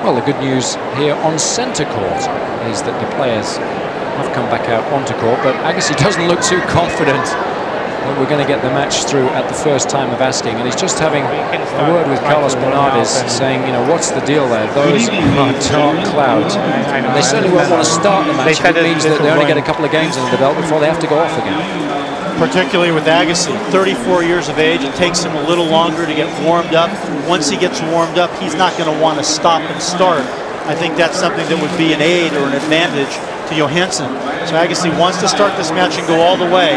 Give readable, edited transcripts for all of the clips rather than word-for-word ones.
Well, the good news here on centre court is that the players have come back out onto court, but Agassi doesn't look too confident that we're going to get the match through at the first time of asking, and he's just having a word with Carlos Bernardes, saying, you know, what's the deal there? Those are dark clouds. They certainly won't want to start the match if it means that they only get a couple of games under the belt before they have to go off again. Particularly with Agassi, 34 years of age, it takes him a little longer to get warmed up. Once he gets warmed up, he's not going to want to stop and start. I think that's something that would be an aid or an advantage to Johansson. So Agassi wants to start this match and go all the way.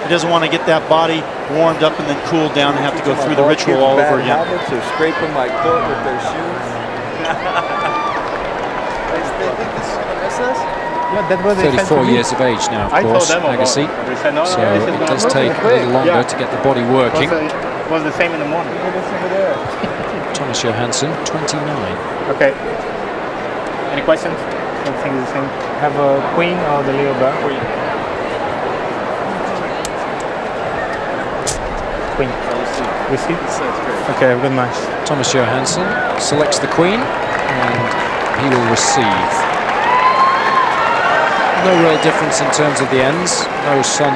He doesn't want to get that body warmed up and then cool down and have to go through the ritual all over again. Or scraping my court with their shoes. They think this is going to miss us? Yeah, that was 34 years of age now, of course, Agassi. So it does take a little longer to get the body working. It was the same in the morning. Thomas Johansson, 29. Okay. Any questions? Something the same. Have a queen or the Leo bar? Queen. Queen. Receive? Okay, have a good match. Thomas Johansson selects the queen and he will receive. No real difference in terms of the ends. No sun,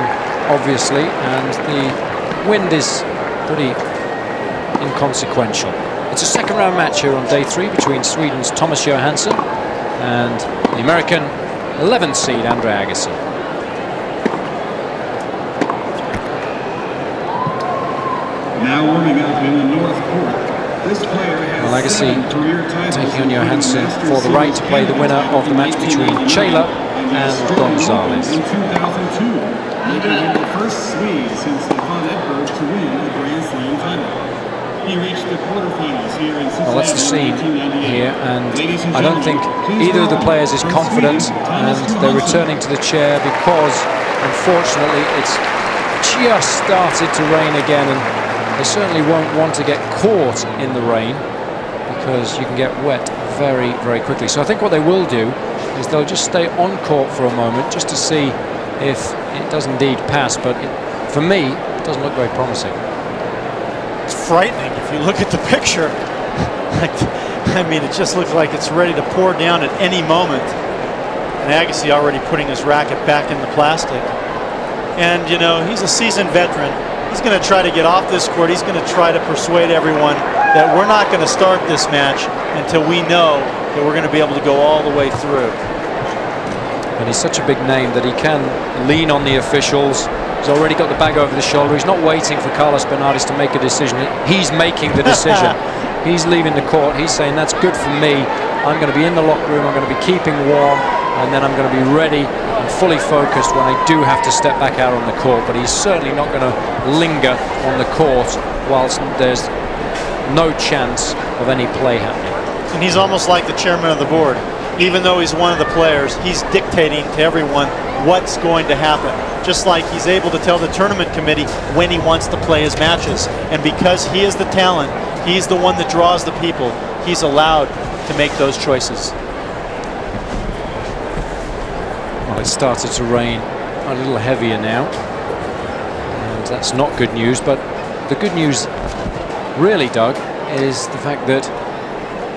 obviously, and the wind is pretty inconsequential. It's a second round match here on day 3 between Sweden's Thomas Johansson and the American 11th seed Andre Agassi. Now warming up in the North Court. This player has Agassi taking on Johansson for the right to play the winner of the match between Chela and Gonzalez. In 2002, making him the first Swede since Stefan Edberg to win a Grand Slam title. He reached the quarterfinals here in Cincinnati. Well, that's the scene here, and I don't think either of the players is confident, and they're returning to the chair because, unfortunately, it's just started to rain again, and they certainly won't want to get caught in the rain because you can get wet very, very quickly. So I think what they will do is they'll just stay on court for a moment just to see if it does indeed pass, but for me, it doesn't look very promising. It's frightening if you look at the picture. I mean, it just looks like it's ready to pour down at any moment. And Agassi already putting his racket back in the plastic. And, you know, he's a seasoned veteran. He's going to try to get off this court. He's going to try to persuade everyone that we're not going to start this match until we know that we're going to be able to go all the way through. And he's such a big name that he can lean on the officials. He's already got the bag over the shoulder. He's not waiting for Carlos Bernardes to make a decision. He's making the decision. He's leaving the court. He's saying, that's good for me. I'm going to be in the locker room. I'm going to be keeping warm. And then I'm going to be ready and fully focused when I do have to step back out on the court. But he's certainly not going to linger on the court whilst there's no chance of any play happening. And he's almost like the chairman of the board. Even though he's one of the players, he's dictating to everyone what's going to happen. Just like he's able to tell the tournament committee when he wants to play his matches. And because he is the talent, he's the one that draws the people, he's allowed to make those choices. Well, it started to rain a little heavier now, and that's not good news. But the good news, really, Doug, is the fact that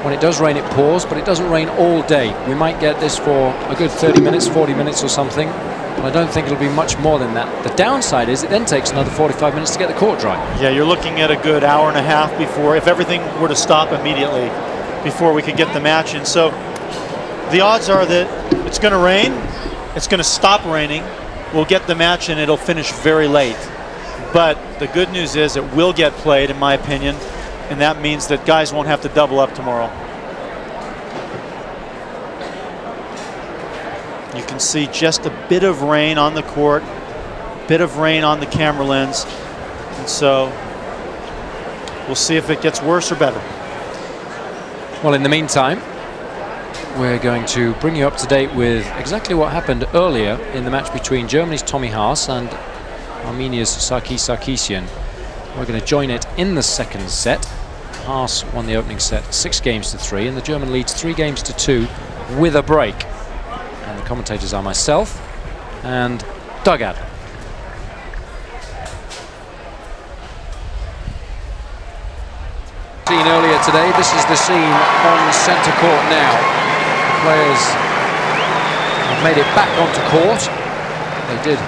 when it does rain, it pours, but it doesn't rain all day. We might get this for a good 30 minutes, 40 minutes or something, but I don't think it'll be much more than that. The downside is it then takes another 45 minutes to get the court dry. Yeah, you're looking at a good hour and a half before, if everything were to stop immediately, before we could get the match in. So the odds are that it's going to rain, it's going to stop raining, we'll get the match and it'll finish very late. But the good news is it will get played, in my opinion, and that means that guys won't have to double up tomorrow. You can see just a bit of rain on the court, bit of rain on the camera lens, and so we'll see if it gets worse or better. Well, in the meantime, we're going to bring you up to date with exactly what happened earlier in the match between Germany's Tommy Haas and Armenia's Sarkis Sarkisian. We're going to join it in the second set. Haas won the opening set 6 games to 3, and the German leads 3 games to 2 with a break. And the commentators are myself and Doug Adler. Seen earlier today. This is the scene on centre court now. Players have made it back onto court. They did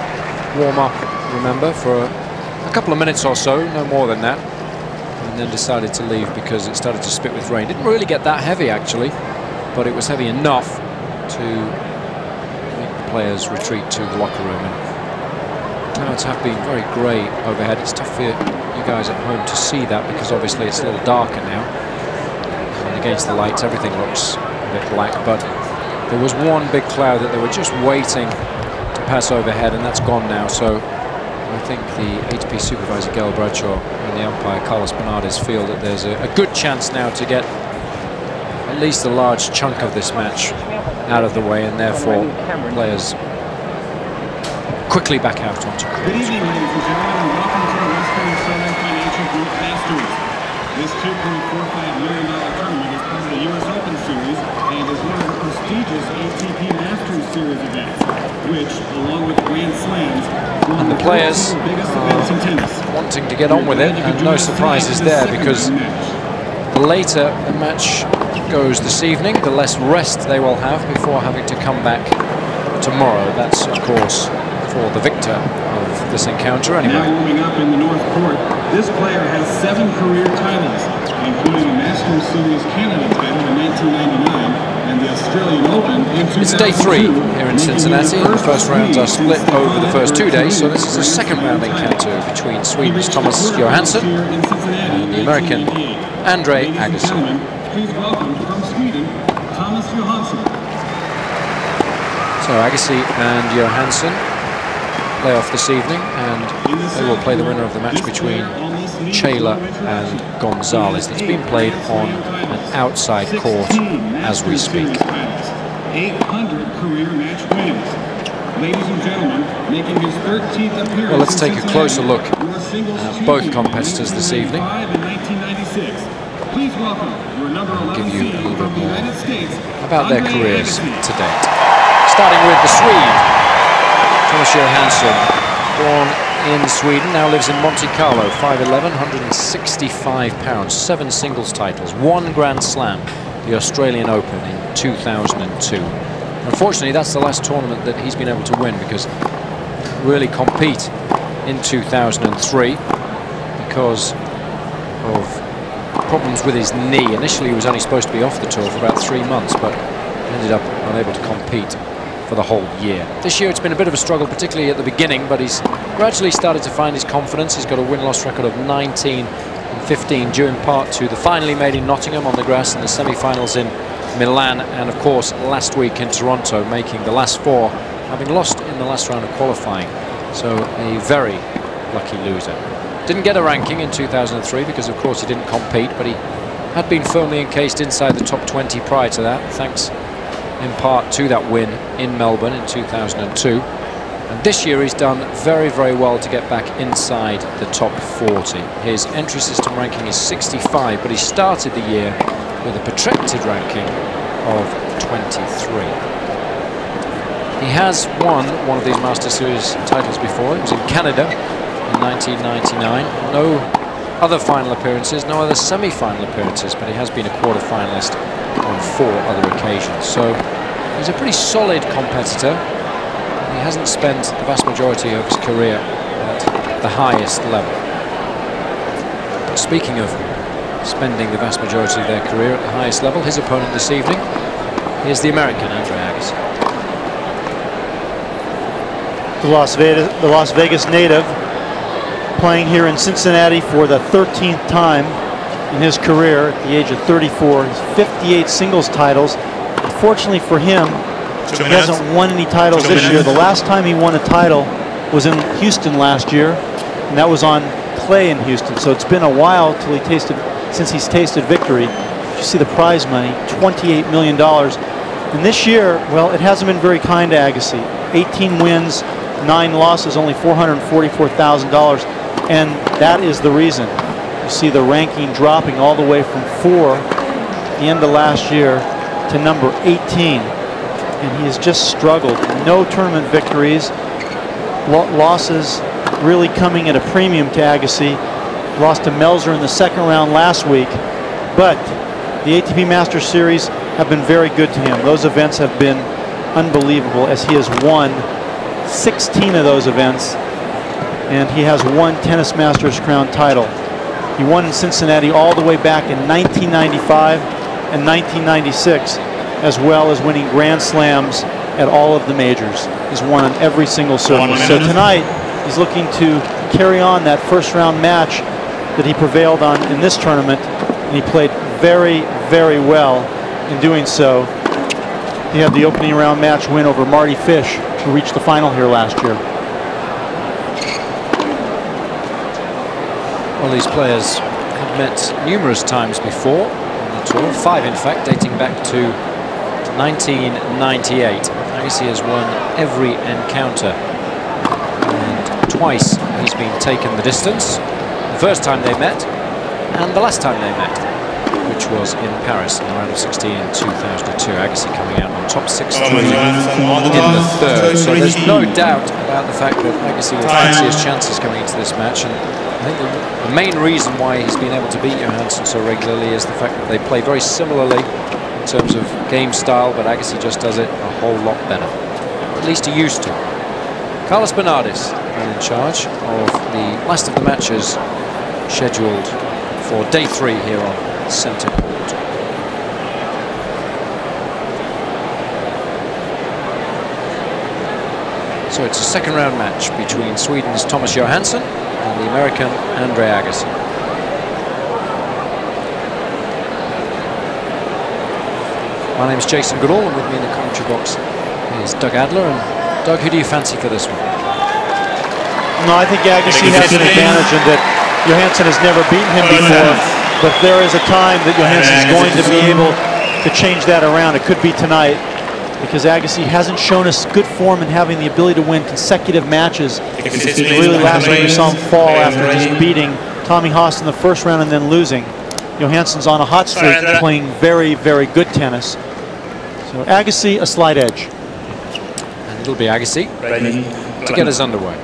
warm up, remember, for a couple of minutes or so, no more than that, and then decided to leave because it started to spit with rain. Didn't really get that heavy actually, but it was heavy enough to make the players retreat to the locker room. And clouds have been very grey overhead. It's tough for you guys at home to see that because obviously it's a little darker now, and against the lights everything looks a bit black, but there was one big cloud that they were just waiting to pass overhead, and that's gone now. So I think the ATP supervisor Gail Bradshaw and the umpire Carlos Bernardes feel that there's a good chance now to get at least a large chunk of this match out of the way, and therefore players quickly back out onto court. Good evening, ladies and gentlemen, and welcome to the Western Southern Financial Group Masters. This $2.45 million tournament is part of the U.S. Open Series and is one of the prestigious ATP Masters Series events, which, along with Grand Slams, and the players wanting to get on with it, and no surprises there, because the later the match goes this evening, the less rest they will have before having to come back tomorrow. That's, of course, for the victor of this encounter anyway. Now warming up in the North Court, this player has 7 career titles, including a Masters Series Canada title in 1999 and the Australian Open in 2002. It's day 3 here in Cincinnati, and the first rounds are split over the first 2 days, so this is a second round encounter between Sweden's T.Johansson and the American Andre Agassi. Please welcome from Sweden, T.Johansson. So Agassi and Johansson play off this evening, and they will play the winner of the match between Chela and Gonzalez. That's been played on an outside court as we speak. 800 career match wins. Ladies and gentlemen, making his 13th appearance. Well, let's take a closer look at both competitors this evening. Please welcome your number 11 I'll give you a little bit more about their careers to date. Starting with the Swede, T.Johansson, born in Sweden, now lives in Monte Carlo, 5'11", 165 pounds, 7 singles titles, 1 Grand Slam, the Australian Open in 2002. Unfortunately, that's the last tournament that he's been able to win, because really compete in 2003 because of problems with his knee. Initially, he was only supposed to be off the tour for about 3 months, but ended up unable to compete for the whole year. This year it's been a bit of a struggle, particularly at the beginning, but he's gradually started to find his confidence. He's got a win-loss record of 19 and 15, due in part to the final he made in Nottingham on the grass and the semi-finals in Milan, and of course last week in Toronto, making the last 4, having lost in the last round of qualifying. So a very lucky loser. Didn't get a ranking in 2003 because of course he didn't compete, but he had been firmly encased inside the top 20 prior to that, thanks in part to that win in Melbourne in 2002. And this year he's done very, very well to get back inside the top 40. His entry system ranking is 65, but he started the year with a projected ranking of 23. He has won one of these Masters Series titles before. It was in Canada in 1999. No other final appearances, no other semi-final appearances, but he has been a quarter-finalist on 4 other occasions. So he's a pretty solid competitor. He hasn't spent the vast majority of his career at the highest level. But speaking of spending the vast majority of their career at the highest level, his opponent this evening is the American Andre Agassi. The Las Vegas native, playing here in Cincinnati for the 13th time in his career at the age of 34. He's 58 singles titles. Unfortunately for him, he hasn't won any titles this year. The last time he won a title was in Houston last year, and that was on clay in Houston. So it's been a while since he's tasted victory. You see the prize money, $28 million. And this year, well, it hasn't been very kind to Agassi. 18 wins, 9 losses, only $444,000, and that is the reason. You see the ranking dropping all the way from 4 at the end of last year to number 18, and he has just struggled. No tournament victories, losses really coming at a premium to Agassi. Lost to Melzer in the 2nd round last week, But the ATP Masters Series have been very good to him. Those events have been unbelievable, as he has won 16 of those events, and he has one Tennis Masters Crown title. He won in Cincinnati all the way back in 1995 and 1996, as well as winning Grand Slams at all of the majors. He's won on every single surface. So tonight, he's looking to carry on that first round match that he prevailed on in this tournament, and he played very, very well in doing so. He had the opening round match win over Marty Fish, who reached the final here last year. Well, these players have met numerous times before on the tour, 5 in fact, dating back to 1998. Agassi has won every encounter, and twice he's been taken the distance. The first time they met, and the last time they met, which was in Paris in the round of 16 in 2002. Agassi coming out on top 6-3 in the third. So there's no doubt about the fact that Agassi will fancy his chances coming into this match. And I think the main reason why he's been able to beat Johansson so regularly is the fact that they play very similarly in terms of game style, but Agassi just does it a whole lot better. Or at least he used to. Carlos Bernardis in charge of the last of the matches scheduled for day 3 here on centre court. So it's a second round match between Sweden's Thomas Johansson and the American Andre Agassi. My name's Jason Goodall, and with me in the commentary box is Doug Adler. And Doug, who do you fancy for this one? No, I think Agassi has an advantage in that Johansson has never beaten him before, but there is a time that Johansson is going to be able to change that around. It could be tonight, because Agassi hasn't shown us good form in having the ability to win consecutive matches. Really last week we saw him fall after just beating Tommy Haas in the first round and then losing. Johansson's on a hot streak, playing very, very good tennis. So Agassi, a slight edge. And it'll be Agassi to get us underway.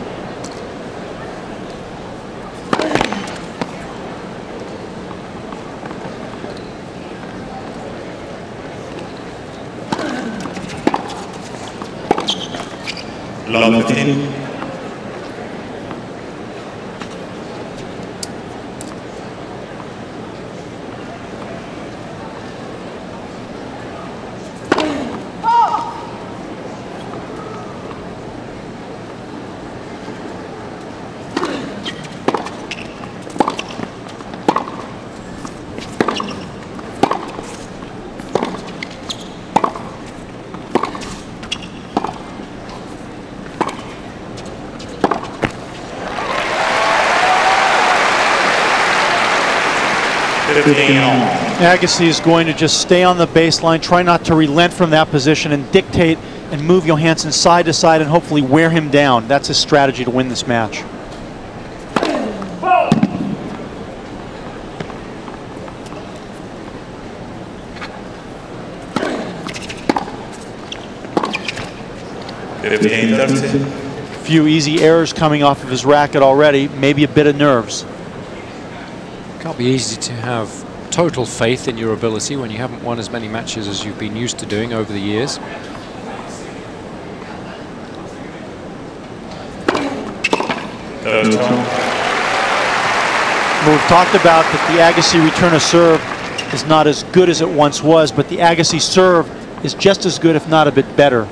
Agassi is going to just stay on the baseline, try not to relent from that position, and dictate and move Johansson side to side and hopefully wear him down. That's his strategy to win this match. A few easy errors coming off of his racket already, maybe a bit of nerves. Can't be easy to have total faith in your ability when you haven't won as many matches as you've been used to doing over the years. We've talked about that the Agassi return of serve is not as good as it once was, but the Agassi serve is just as good, if not a bit better.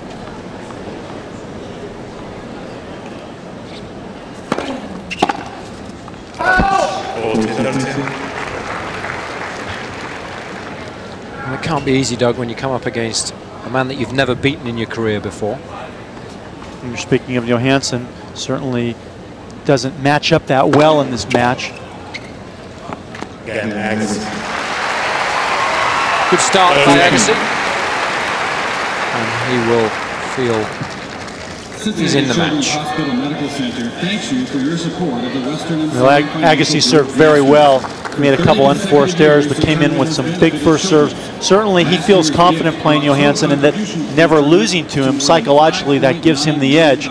And it can't be easy, Doug, when you come up against a man that you've never beaten in your career before. And speaking of Johansson, certainly doesn't match up that well in this match. Good start by Agassi. And he will feel he's in the match. Well, Agassi served very well. He made a couple unforced errors, but came in with some big first serves. Certainly he feels confident playing Johansson, and that never losing to him psychologically, that gives him the edge.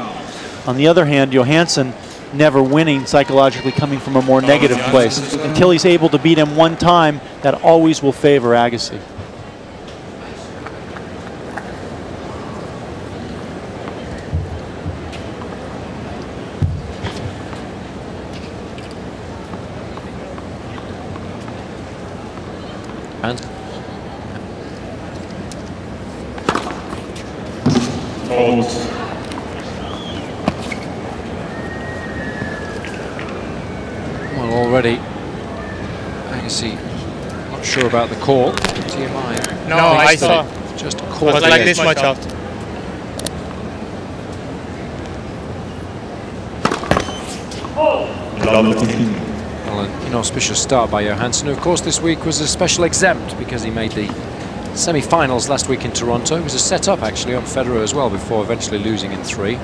On the other hand, Johansson never winning psychologically coming from a more negative place. Until he's able to beat him one time, that always will favor Agassi. And well, already Agassi not sure about the call. TMI. No, I saw. Just It caught was like this much out. Well, an inauspicious start by Johansson, who of course this week was a special exempt because he made the semi-finals last week in Toronto. It was a set-up actually on Federer as well before eventually losing in 3.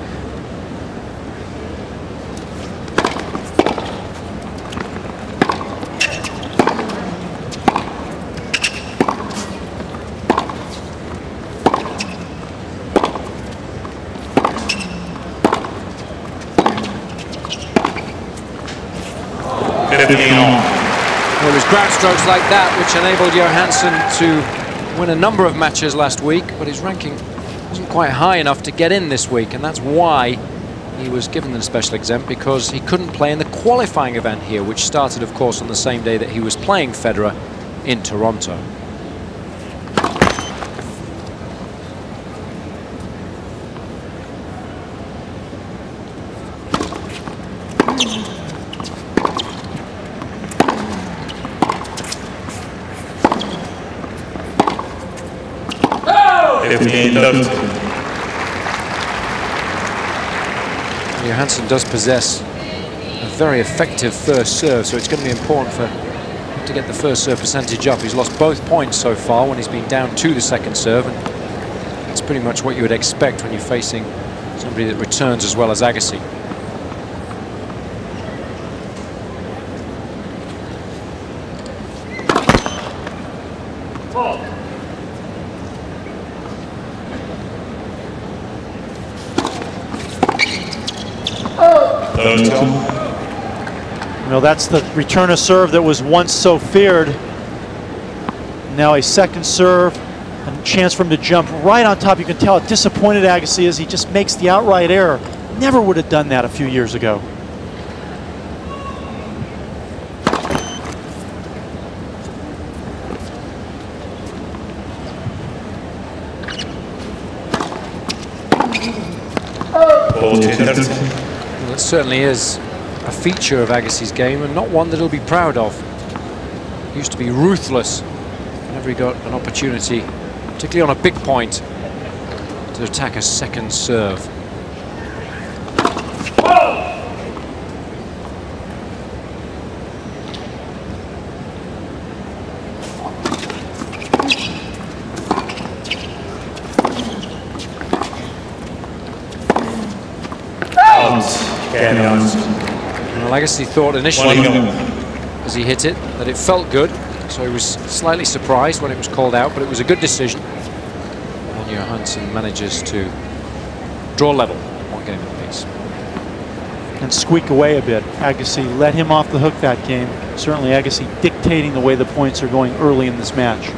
Well, it was ground strokes like that which enabled Johansson to win a number of matches last week, but his ranking wasn't quite high enough to get in this week, and that's why he was given the special exempt, because he couldn't play in the qualifying event here, which started, of course, on the same day that he was playing Federer in Toronto. Johansson does possess a very effective first serve, so it's going to be important for him to get the first serve percentage up. He's lost both points so far when he's been down to the second serve, and that's pretty much what you would expect when you're facing somebody that returns as well as Agassi. You know, that's the return of serve that was once so feared. Now a second serve, a chance for him to jump right on top. You can tell how disappointed Agassi is. He just makes the outright error. Never would have done that a few years ago. Well, it certainly is a feature of Agassi's game, and not one that he'll be proud of. He used to be ruthless whenever he got an opportunity, particularly on a big point, to attack a second serve. Well, Agassi thought initially, as he hit it, that it felt good, so he was slightly surprised when it was called out, but it was a good decision. And Johansson manages to draw level, 1 game apiece. And squeak away a bit. Agassi let him off the hook that game. Certainly Agassi dictating the way the points are going early in this match.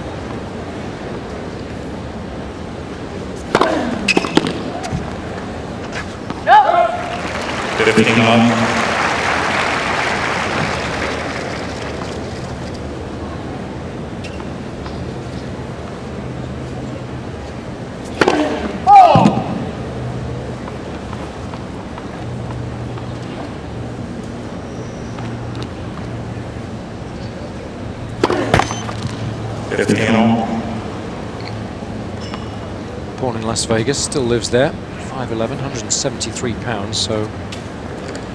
Born in Las Vegas, still lives there. 5'11", 173 pounds, so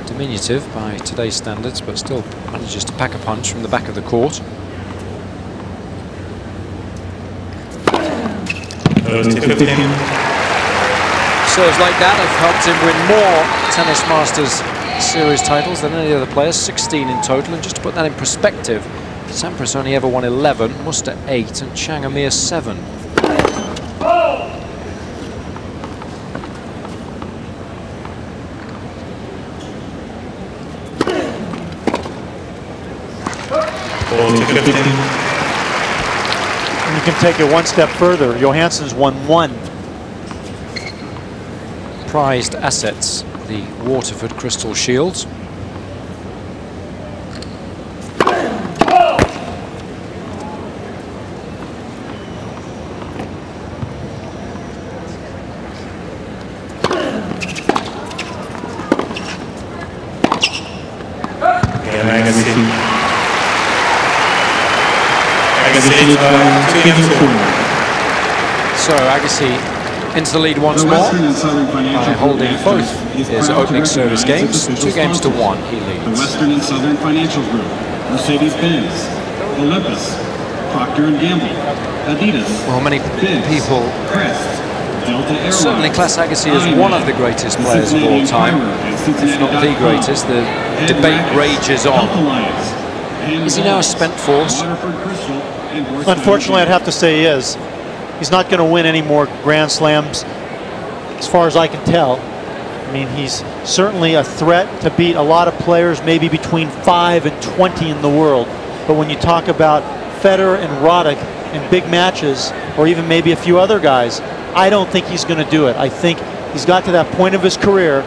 diminutive by today's standards, but still manages to pack a punch from the back of the court. Serves like that have helped him win more Tennis Masters Series titles than any other players, 16 in total. And just to put that in perspective, Sampras only ever won 11, Muster 8, and Chang a mere 7. And you can take it one step further. Johansson's won 1. Prized assets, the Waterford Crystal Shields. So Agassi into the lead once more by holding both his opening service games, 2 games to 1. He leads. The Western and Southern Financial Group, Mercedes-Benz, Olympus, Procter & Gamble, Adidas. Well, many people Crest, Delta Airlines, certainly class Agassi as one of the greatest players of all time, if not the greatest. The debate rages on. Is he now a spent force? Unfortunately, I'd have to say he is. He's not going to win any more Grand Slams, as far as I can tell. I mean, he's certainly a threat to beat a lot of players, maybe between 5 and 20 in the world. But when you talk about Federer and Roddick in big matches, or even maybe a few other guys, I don't think he's going to do it. I think he's got to that point of his career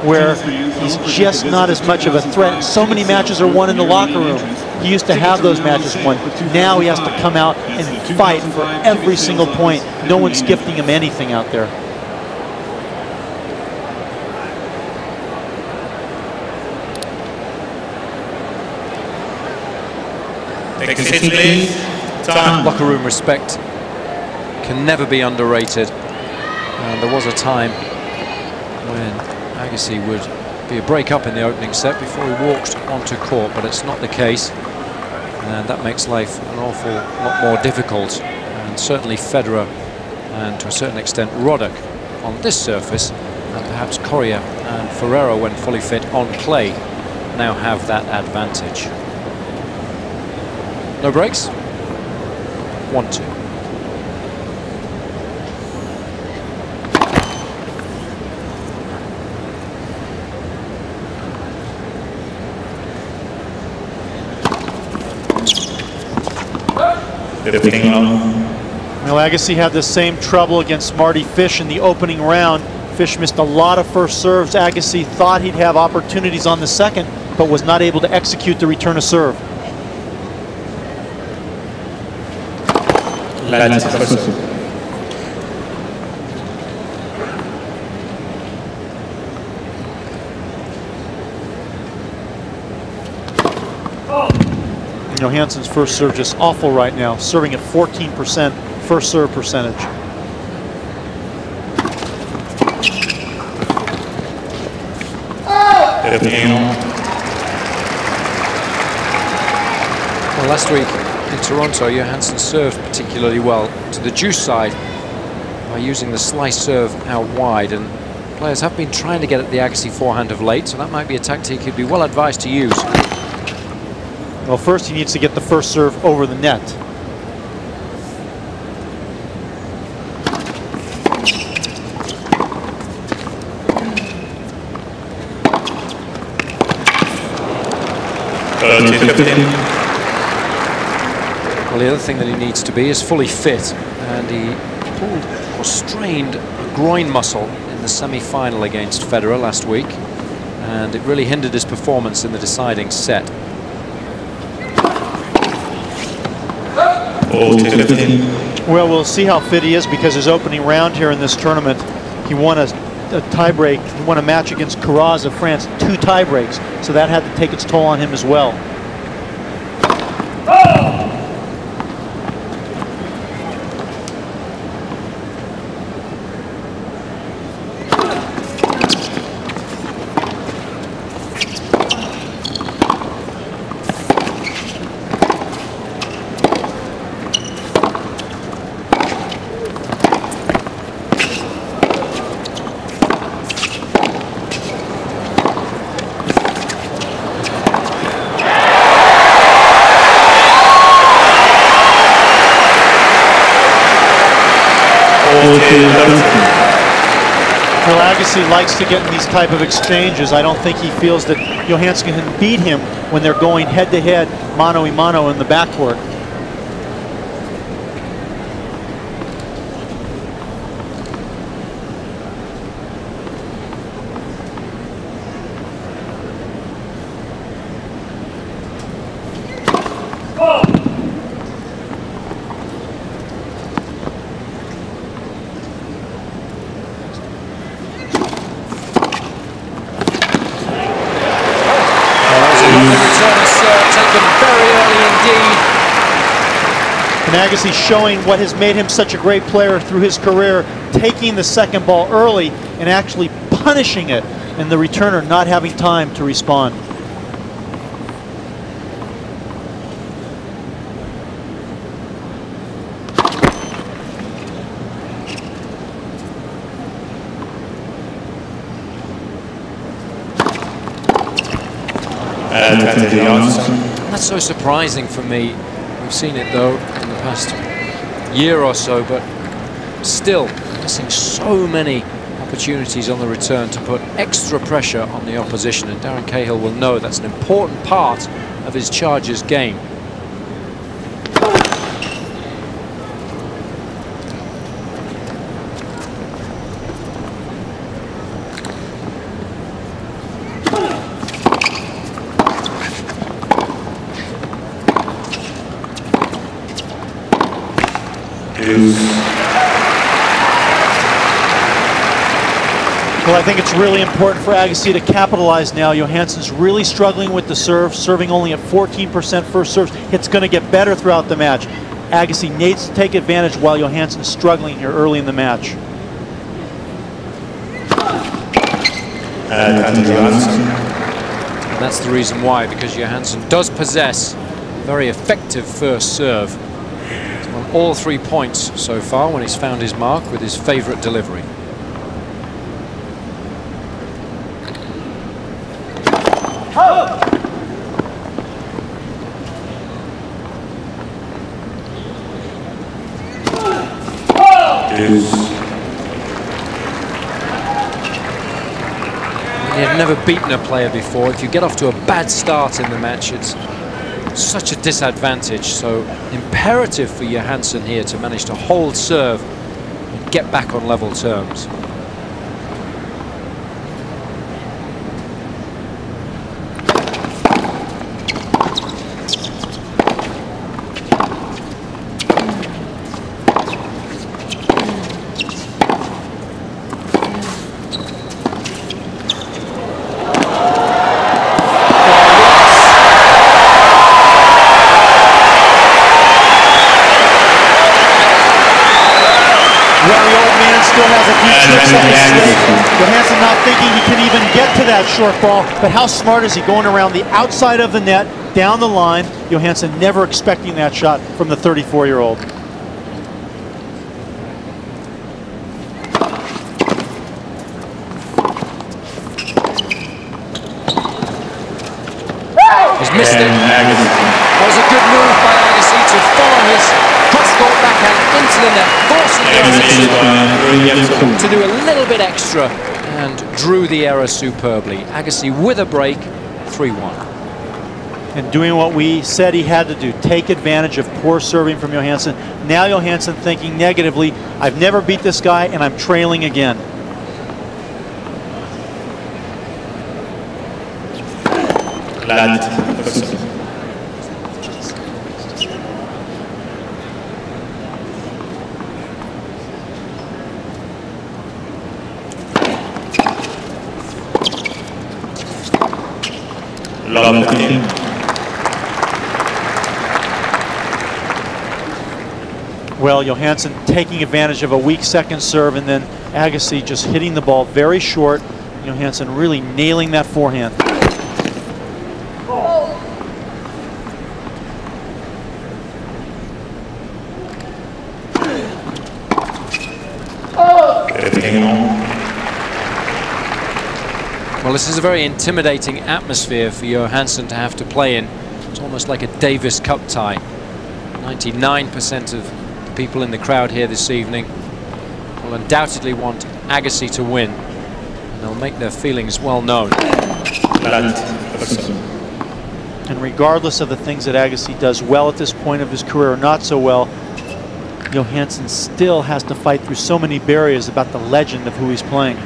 where he's just not as much of a threat. So many matches are won in the locker room. He used to have those matches won. Now he has to come out and fight for every single point. No one's gifting him anything out there. Locker room respect can never be underrated. And there was a time when Agassi would be a break-up in the opening set before he walked onto court, but it's not the case, and that makes life an awful lot more difficult. And certainly Federer, and to a certain extent Roddick, on this surface, and perhaps Coria and Ferrero, when fully fit on clay, now have that advantage. No breaks. 1-2. Well, Agassi had the same trouble against Marty Fish in the opening round. Fish missed a lot of first serves. Agassi thought he'd have opportunities on the second, but was not able to execute the return of serve. Johansson's first serve just awful right now, serving at 14% first serve percentage. Well, last week in Toronto, Johansson served particularly well to the juice side by using the slice serve out wide, and players have been trying to get at the Agassi forehand of late, so that might be a tactic he'd be well advised to use. Well, first he needs to get the first serve over the net. Well, the other thing that he needs to be is fully fit, and he pulled or strained a groin muscle in the semi-final against Federer last week, and it really hindered his performance in the deciding set. Well, we'll see how fit he is, because his opening round here in this tournament, he won a tiebreak. He won a match against Carraz of France, 2 tiebreaks, so that had to take its toll on him as well. Well, Agassi likes to get in these type of exchanges. I don't think he feels that Johansson can beat him when they're going head-to-head, mano-a-mano in the backcourt. Agassi showing what has made him such a great player through his career, taking the second ball early and actually punishing it, and the returner not having time to respond. That's so surprising for me. We've seen it though in the past year or so, but still missing so many opportunities on the return to put extra pressure on the opposition, and Darren Cahill will know that's an important part of his Chargers game. Well, I think it's really important for Agassi to capitalize now. Johansson's really struggling with the serve, serving only at 14% first serves. It's going to get better throughout the match. Agassi needs to take advantage while Johansson's struggling here early in the match. And that's the reason why, because Johansson does possess a very effective first serve. He's won all 3 points so far when he's found his mark with his favorite delivery. You've never beaten a player before. If you get off to a bad start in the match, it's such a disadvantage. So imperative for Johansson here to manage to hold serve and get back on level terms. Johansson not thinking he can even get to that short ball, but how smart is he going around the outside of the net, down the line? Johansson never expecting that shot from the 34-year-old. He's missed it. That was a good move by Agassi to follow his cross-court backhand into the net, forcing the to do a little bit extra, and drew the error superbly. Agassi with a break, 3-1. And doing what we said he had to do, take advantage of poor serving from Johansson. Now Johansson thinking negatively, I've never beat this guy and I'm trailing again. Well, Johansson taking advantage of a weak second serve, and then Agassi just hitting the ball very short. Johansson really nailing that forehand. Well, this is a very intimidating atmosphere for Johansson to have to play in. It's almost like a Davis Cup tie. 99% of the people in the crowd here this evening will undoubtedly want Agassi to win. they'll make their feelings well known. And regardless of the things that Agassi does well at this point of his career or not so well, Johansson still has to fight through so many barriers about the legend of who he's playing.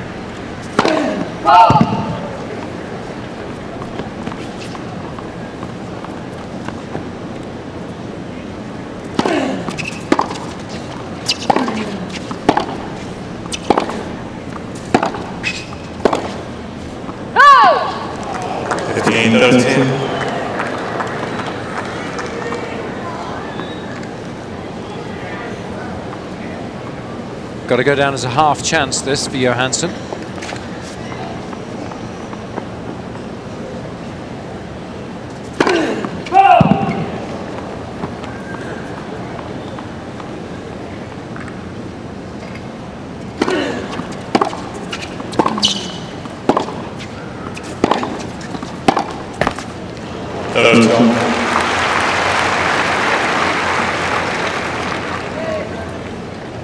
Got to go down as a half chance this for Johansson.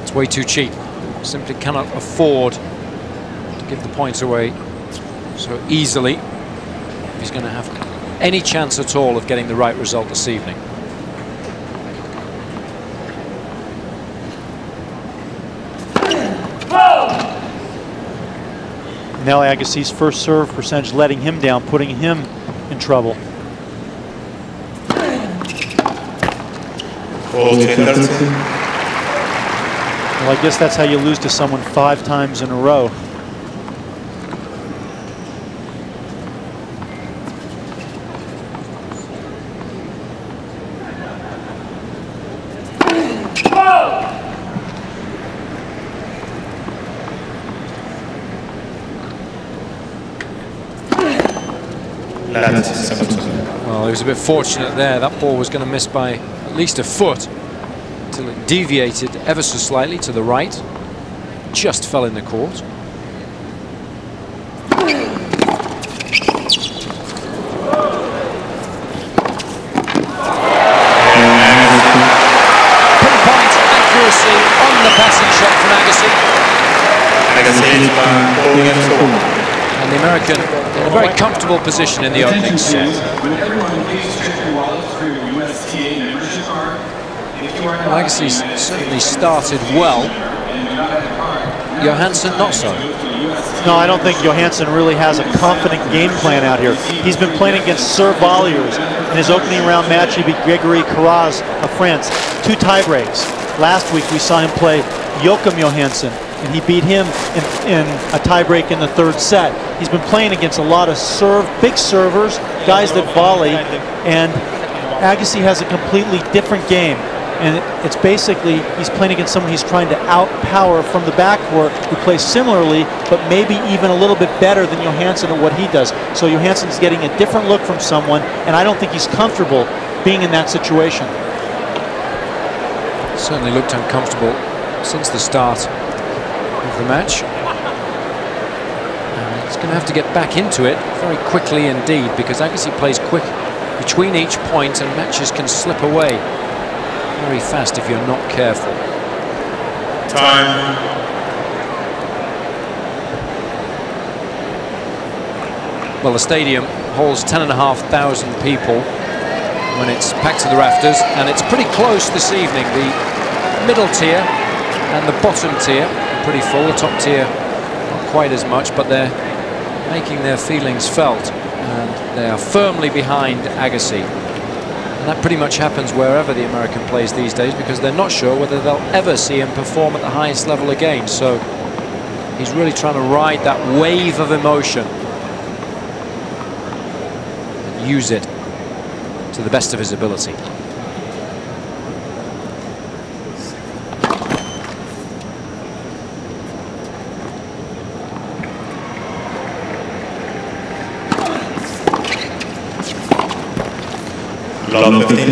It's way too cheap. Simply cannot afford to give the points away so easily if he's going to have any chance at all of getting the right result this evening. Now Agassi's first serve percentage letting him down, putting him in trouble. Well, I guess that's how you lose to someone 5 times in a row. Well, he was a bit fortunate there. That ball was going to miss by at least a foot until it deviated ever so slightly to the right. Just fell in the court. Pinpoint accuracy on the passing shot from Agassi. And the American in a very comfortable position in the opening set. Well, Agassi's certainly started well. Johansson not so. No, I don't think Johansson really has a confident game plan out here. He's been playing against serve volleyers. In his opening round match, he beat Gregory Carraz of France. 2 tie breaks. Last week we saw him play Joachim Johansson, and he beat him in a tiebreak in the 3rd set. He's been playing against a lot of big servers, guys that volley, and Agassi has a completely different game. And it's basically, he's playing against someone he's trying to outpower from the backcourt, who plays similarly, but maybe even a little bit better than Johansson at what he does. So Johansson's getting a different look from someone, and I don't think he's comfortable being in that situation. Certainly looked uncomfortable since the start of the match. He's going to have to get back into it very quickly indeed, because Agassi plays quick between each point and matches can slip away very fast if you're not careful. Time. Well, the stadium holds 10,500 people when it's packed to the rafters, and it's pretty close this evening. The middle tier and the bottom tier are pretty full. The top tier not quite as much, but they're making their feelings felt, and they are firmly behind Agassi. And that pretty much happens wherever the American plays these days, because they're not sure whether they'll ever see him perform at the highest level again. So he's really trying to ride that wave of emotion and use it to the best of his ability. Love 15.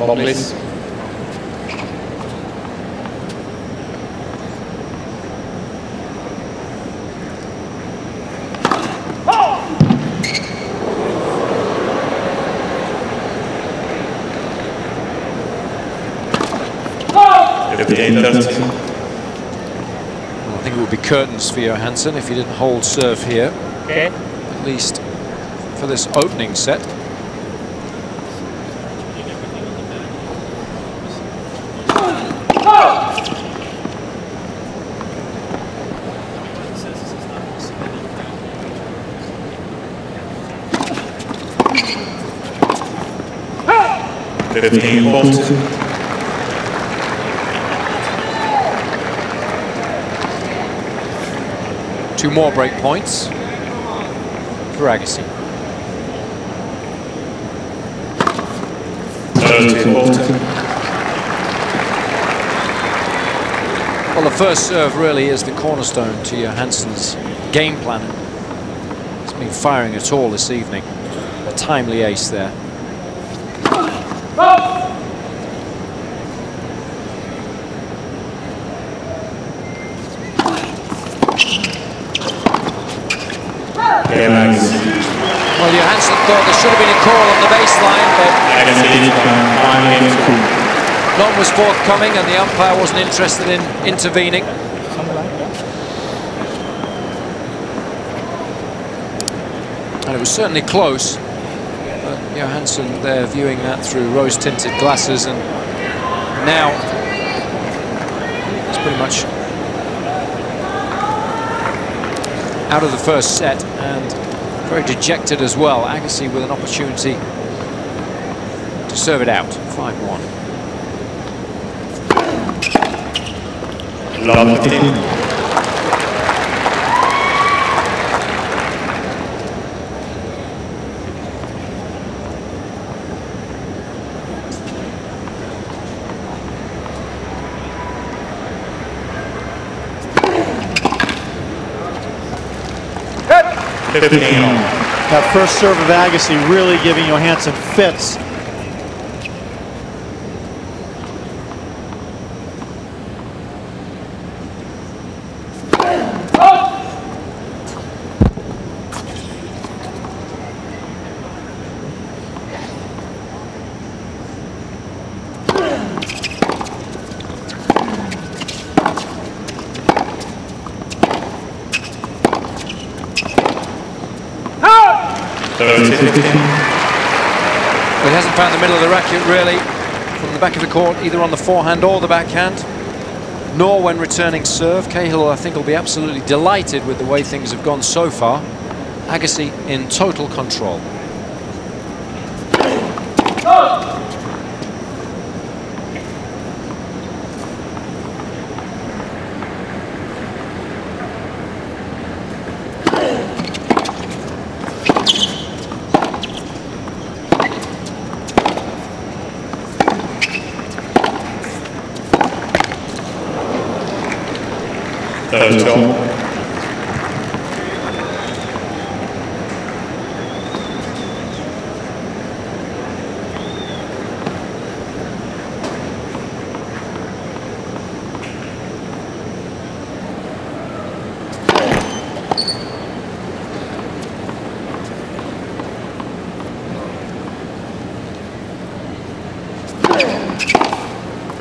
Ball, please. I think it would be curtains for Johansson if he didn't hold serve here. Okay. At least for this opening set. Two more break points for Agassi. Well, the first serve really is the cornerstone to Johansson's game plan. He's been firing at all this evening. A timely ace there. Well, Johansson thought there should have been a call on the baseline, but none was forthcoming and the umpire wasn't interested in intervening. And it was certainly close, but Johansson there viewing that through rose-tinted glasses, and now it's pretty much out of the first set and very dejected as well. Agassi with an opportunity to serve it out. 5-1. That first serve of Agassi really giving Johansson fits. He hasn't found the middle of the racket really from the back of the court, either on the forehand or the backhand, nor when returning serve. Cahill, I think, will be absolutely delighted with the way things have gone so far. Agassi in total control.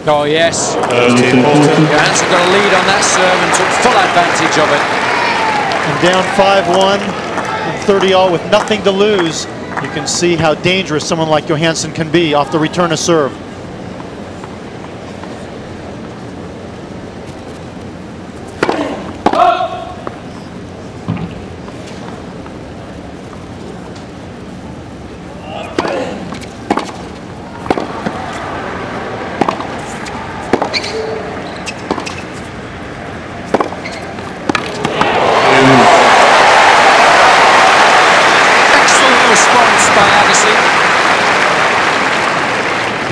Oh yes, Johansson got a lead on that serve and took full advantage of it. And down 5-1 and 30-all with nothing to lose. You can see how dangerous someone like Johansson can be off the return of serve.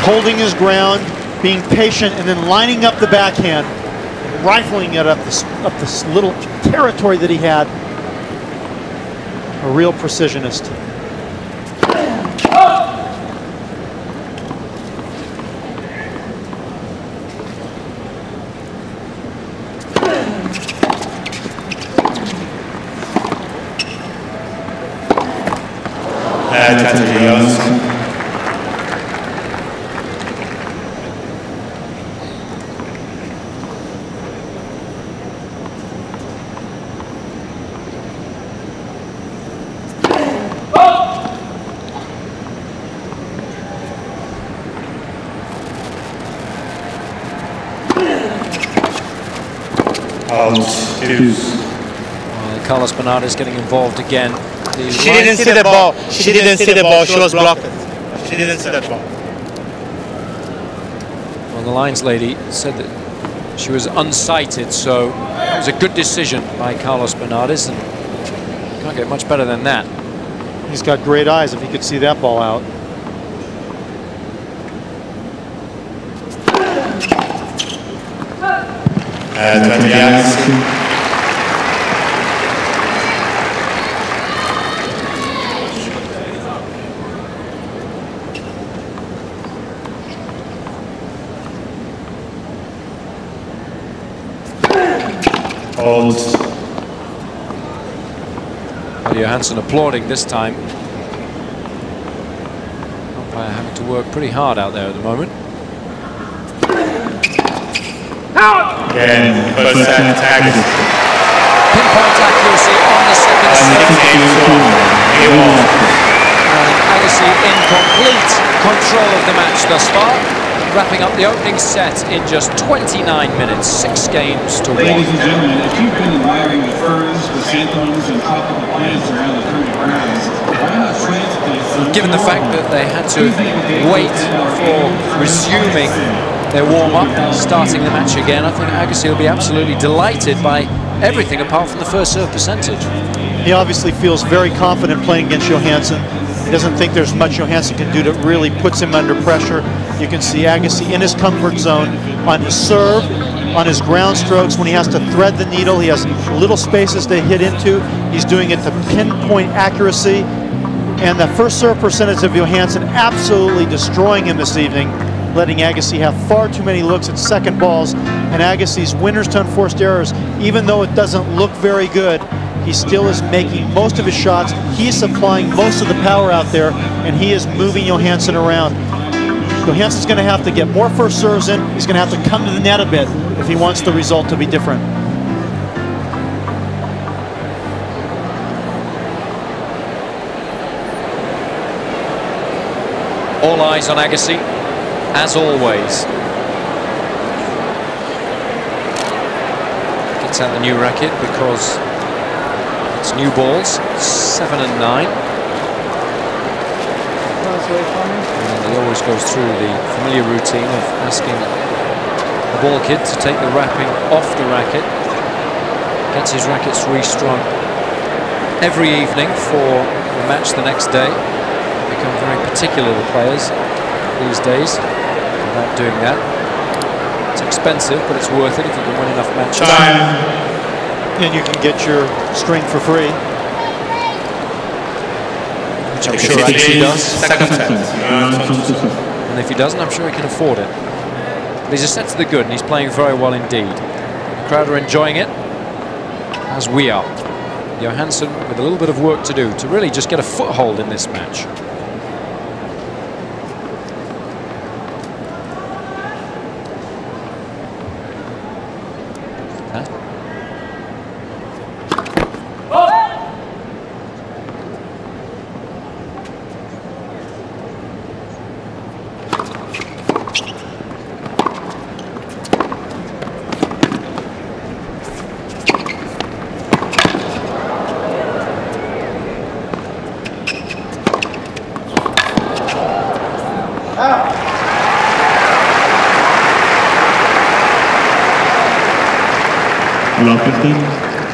Holding his ground, being patient, and then lining up the backhand, rifling it up this little territory that he had. A real precisionist. T.Johansson. Carlos Bernardes getting involved again. She didn't see the ball. She didn't see the ball. She was blocked. She didn't see that ball. Well, the lines lady said that she was unsighted, so it was a good decision by Carlos Bernardes, and can't get much better than that. He's got great eyes if he could see that ball out. Agassi. T.Johansson applauding this time. Umpire having to work pretty hard out there at the moment. Again, first set, Agassi. Pinpoint accuracy on the second set. Agassi in complete control of the match thus far, wrapping up the opening set in just 29 minutes, 6 games to 1. Ladies and gentlemen, if you've been admiring the ferns, chrysanthemums, and tropical plants around the current grounds, why not transplant? Given the fact that they had to wait for resuming their warm-up, starting the match again, I think Agassi will be absolutely delighted by everything apart from the first serve percentage. He obviously feels very confident playing against Johansson. He doesn't think there's much Johansson can do that really puts him under pressure. You can see Agassi in his comfort zone on his serve, on his ground strokes. When he has to thread the needle, he has little spaces to hit into. He's doing it to pinpoint accuracy. And the first serve percentage of Johansson absolutely destroying him this evening, letting Agassi have far too many looks at second balls. And Agassi's winners to unforced errors, even though it doesn't look very good, he still is making most of his shots. He's supplying most of the power out there, and he is moving Johansson around. Johansson's going to have to get more first serves in. He's going to have to come to the net a bit if he wants the result to be different. All eyes on Agassi, as always. Gets out the new racket because it's new balls, 7 and 9. And he always goes through the familiar routine of asking the ball kid to take the wrapping off the racket. Gets his rackets restrung every evening for the match the next day. Become very particular, the players these days, about doing that. It's expensive, but it's worth it if you can win enough matches. And you can get your string for free. Which I'm sure Agassi does. Second set. And if he doesn't, I'm sure he can afford it. But he's a set to the good, and he's playing very well indeed. The crowd are enjoying it, as we are. Johansson with a little bit of work to do to really just get a foothold in this match.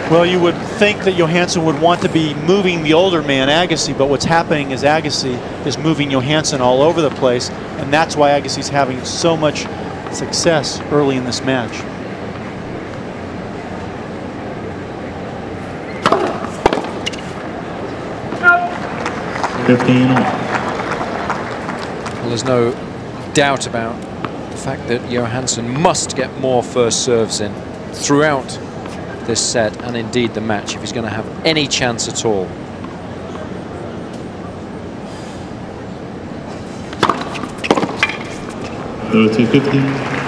Well, you would think that Johansson would want to be moving the older man, Agassi, but what's happening is Agassi is moving Johansson all over the place, and that's why Agassi's having so much success early in this match. Well, there's no doubt about the fact that Johansson must get more first serves in throughout this set and indeed the match if he's going to have any chance at all. 30-15.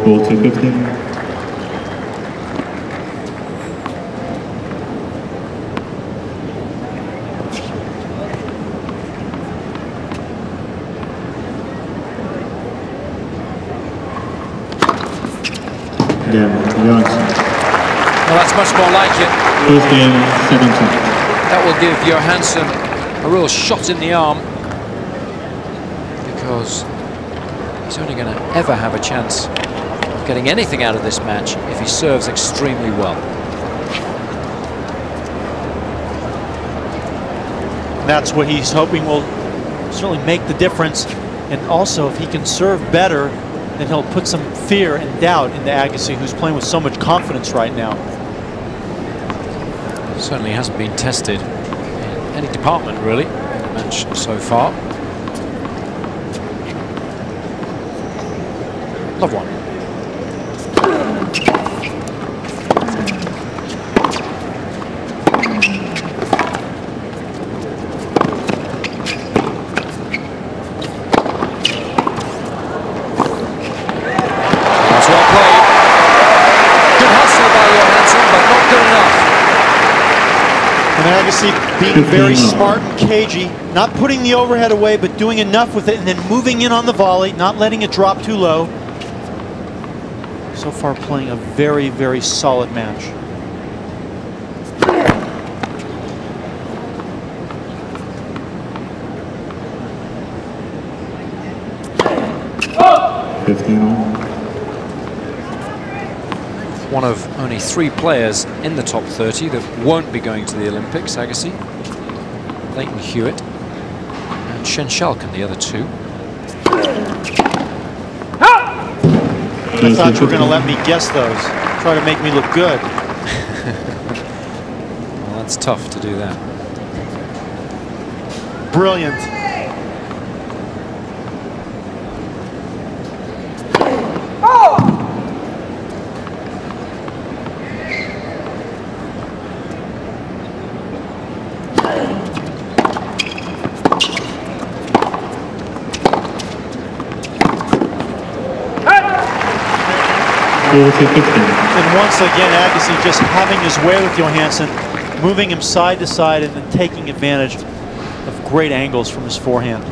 Ball to 15. T.Johansson. Well, that's much more like it. First game, 7-2. That will give Johansson a real shot in the arm, because he's only going to ever have a chance of getting anything out of this match if he serves extremely well. That's what he's hoping will certainly make the difference. And also, if he can serve better, then he'll put some fear and doubt into Agassi, who's playing with so much confidence right now. Certainly hasn't been tested in any department, really, in the match so far. Love one. That's well played. Good hustle by Johansson, but not good enough. And Agassi being very smart and cagey, not putting the overhead away, but doing enough with it and then moving in on the volley, not letting it drop too low. So far playing a very, very solid match. One of only 3 players in the top 30 that won't be going to the Olympics, Agassi. Leighton Hewitt and Shen Shalkin, the other 2. I thought you were going to let me guess those. Try to make me look good. Well, that's tough to do that. Brilliant. And once again, Agassi just having his way with Johansson, moving him side to side and then taking advantage of great angles from his forehand.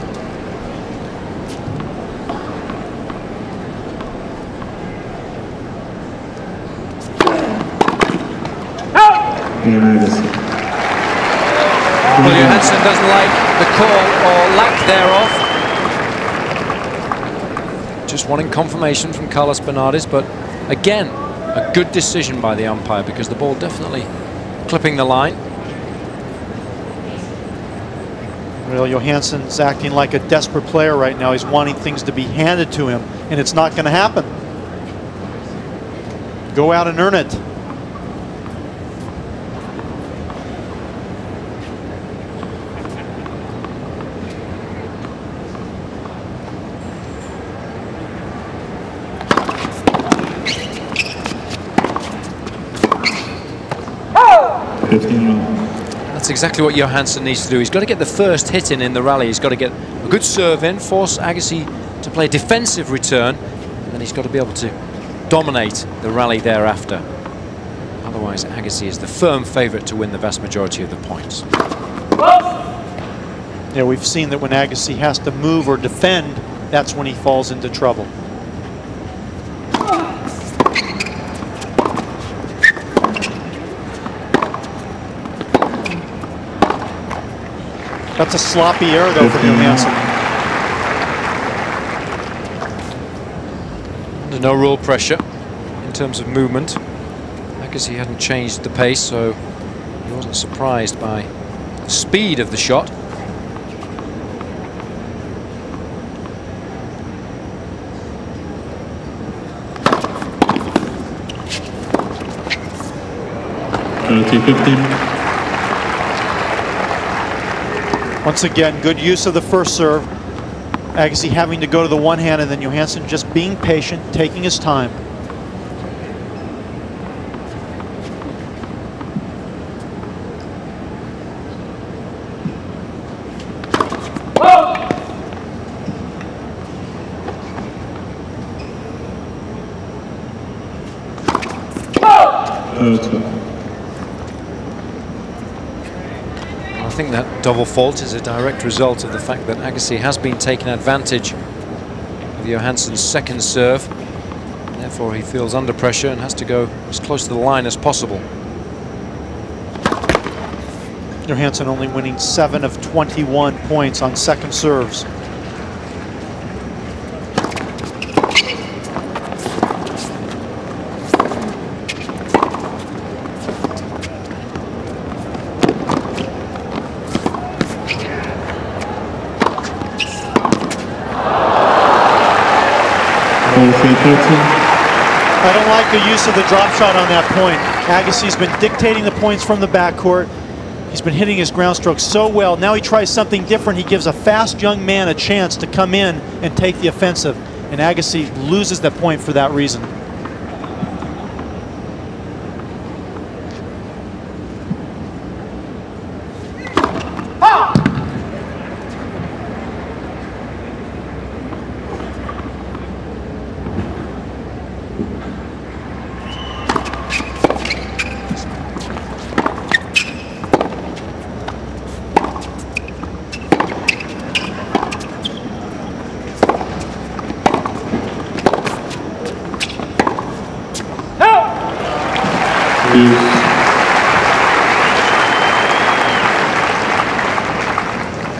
Well, Johansson doesn't like the call or lack thereof. Just wanting confirmation from Carlos Bernardes, but again, a good decision by the umpire, because the ball definitely clipping the line. Well, Johansson's acting like a desperate player right now. He's wanting things to be handed to him, and it's not going to happen. Go out and earn it. That's exactly what Johansson needs to do. He's got to get the first hit in the rally. He's got to get a good serve in, force Agassi to play a defensive return, and then he's got to be able to dominate the rally thereafter. Otherwise, Agassi is the firm favourite to win the vast majority of the points. Yeah, we've seen that when Agassi has to move or defend, that's when he falls into trouble. That's a sloppy error, though, from Johansson. Under no real pressure in terms of movement. Agassi hadn't changed the pace, so he wasn't surprised by the speed of the shot. T15. Once again, good use of the first serve. Agassi having to go to the one hand, and then Johansson just being patient, taking his time. I think that double fault is a direct result of the fact that Agassi has been taking advantage of Johansson's second serve. Therefore, he feels under pressure and has to go as close to the line as possible. Johansson only winning 7 of 21 points on second serves. I don't like the use of the drop shot on that point. Agassi's been dictating the points from the backcourt. He's been hitting his ground stroke so well. Now he tries something different. He gives a fast young man a chance to come in and take the offensive. And Agassi loses that point for that reason.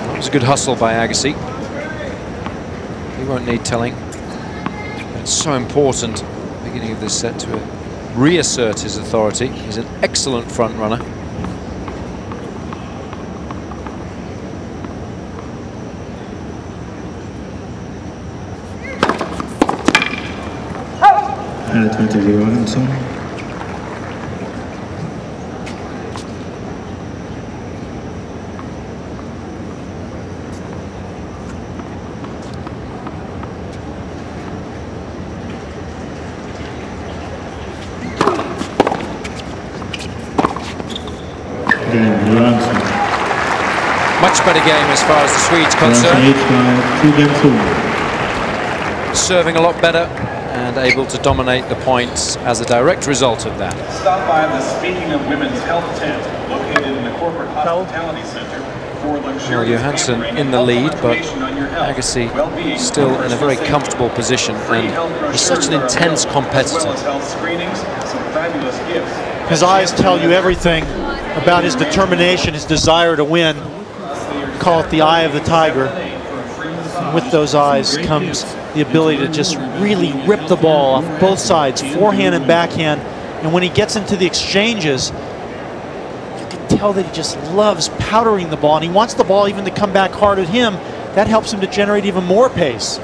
That was a good hustle by Agassi. He won't need telling. It's so important at the beginning of this set to reassert his authority. He's an excellent front runner. T.Johansson. Much better game as far as the Swede's concerned. Serving a lot better and able to dominate the points as a direct result of that. Stop by the Speaking of Women's Health tent located in the Corporate Hospitality Center for luxurious. Well, Johansson in the lead, but Agassi still in a very comfortable position, and he's such an intense competitor. His eyes tell you everything about his determination, his desire to win. Call it the eye of the tiger. And with those eyes comes the ability to just really rip the ball off both sides, forehand and backhand. And when he gets into the exchanges, you can tell that he just loves powdering the ball, and he wants the ball even to come back hard at him. That helps him to generate even more pace.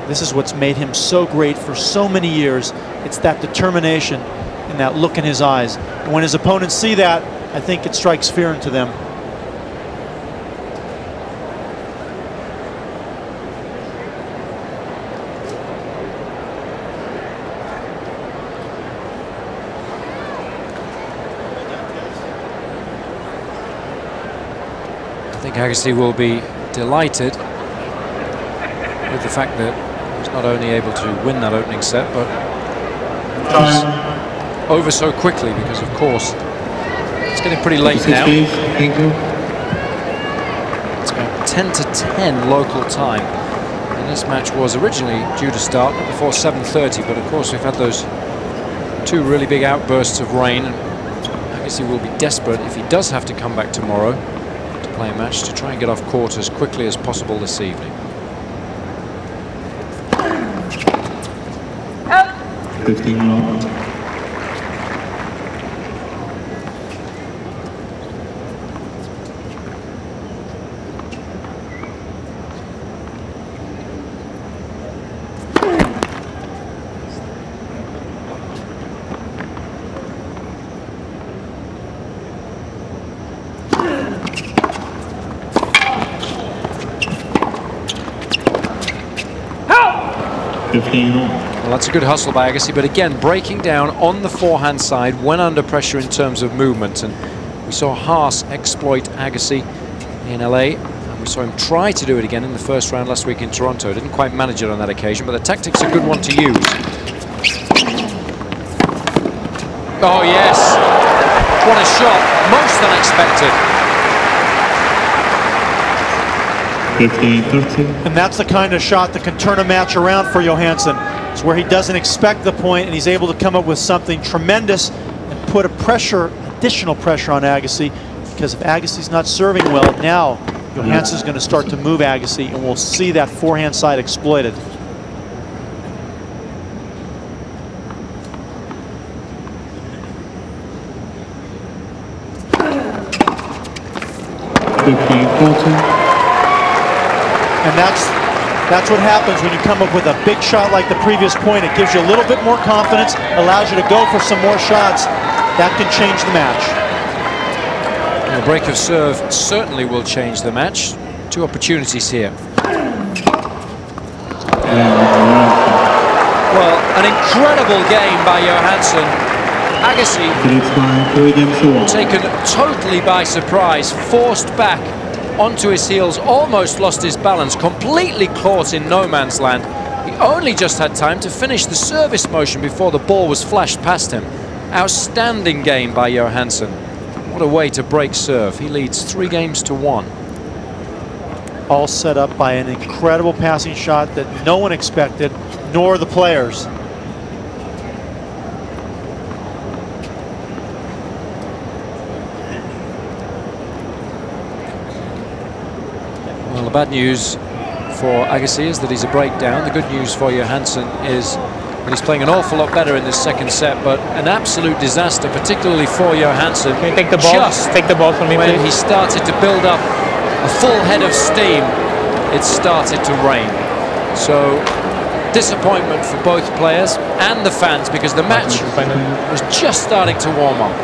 This is what's made him so great for so many years. It's that determination and that look in his eyes. And when his opponents see that, I think it strikes fear into them. I think Agassi will be delighted with the fact that he was not only able to win that opening set, but it was over so quickly, because of course it's getting pretty late now. It's about 10 to 10 local time, and this match was originally due to start before 7:30, but of course we've had those two really big outbursts of rain, and Agassi will be desperate if he does have to come back tomorrow to play a match to try and get off court as quickly as possible this evening. 15 long. Well, that's a good hustle by Agassi, but again, breaking down on the forehand side when under pressure in terms of movement. And we saw Haas exploit Agassi in LA, and we saw him try to do it again in the first round last week in Toronto. Didn't quite manage it on that occasion, but the tactic's a good one to use. Oh, yes. What a shot. Most unexpected. 15-13. And that's the kind of shot that can turn a match around for Johansson. It's where he doesn't expect the point and he's able to come up with something tremendous and put additional pressure on Agassi, because if Agassi's not serving well, now Johansson's going to start to move Agassi and we'll see that forehand side exploited. And that's what happens when you come up with a big shot like the previous point. It gives you a little bit more confidence, allows you to go for some more shots. That can change the match. The break of serve certainly will change the match. Two opportunities here. Well, an incredible game by Johansson. Agassi, taken totally by surprise, forced back onto his heels, almost lost his balance, completely caught in no man's land. He only just had time to finish the service motion before the ball was flashed past him. Outstanding game by Johansson. What a way to break serve. He leads 3-1. All set up by an incredible passing shot that no one expected, nor the players. Well, the bad news for Agassi is that he's a breakdown. The good news for Johansson is that he's playing an awful lot better in this second set, but an absolute disaster, particularly for Johansson. Can you take the ball? Just take the ball from me, when please. he started to build up a full head of steam, it started to rain. So, disappointment for both players and the fans, because the match was just starting to warm up.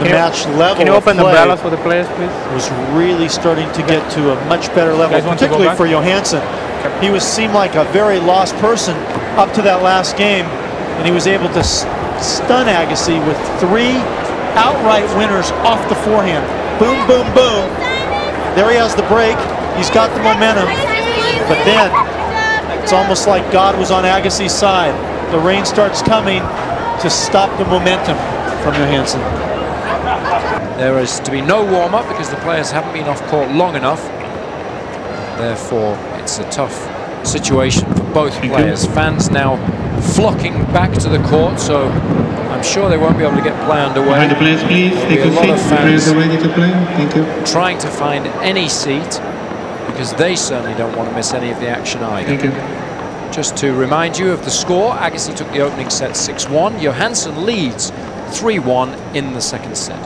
The match level. Can you open the umbrellas for the players, please? Was really starting to get to a much better level, particularly for Johansson. He seemed like a very lost person up to that last game, and he was able to stun Agassi with 3 outright winners off the forehand. Boom, boom, boom. There he has the break. He's got the momentum, but then it's almost like God was on Agassi's side. The rain starts coming to stop the momentum from Johansson. There is to be no warm-up because the players haven't been off court long enough. Therefore, it's a tough situation for both players. Fans now flocking back to the court, so I'm sure they won't be able to get play underway. Behind the players, please. Take a seat. The players are ready to play. Thank you. Trying to find any seat because they certainly don't want to miss any of the action either. Thank you. Just to remind you of the score, Agassi took the opening set 6-1. Johansson leads 3-1 in the second set.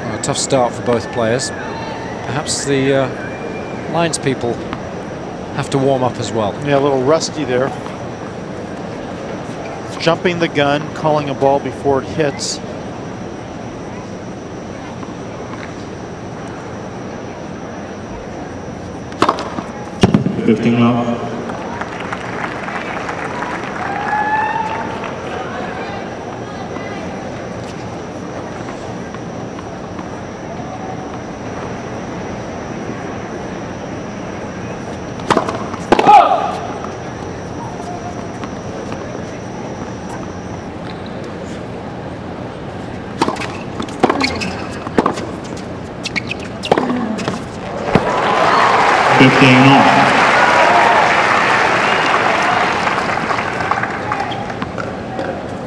A tough start for both players. Perhaps the lines people have to warm up as well. Yeah, a little rusty there. Jumping the gun, calling a ball before it hits. Love.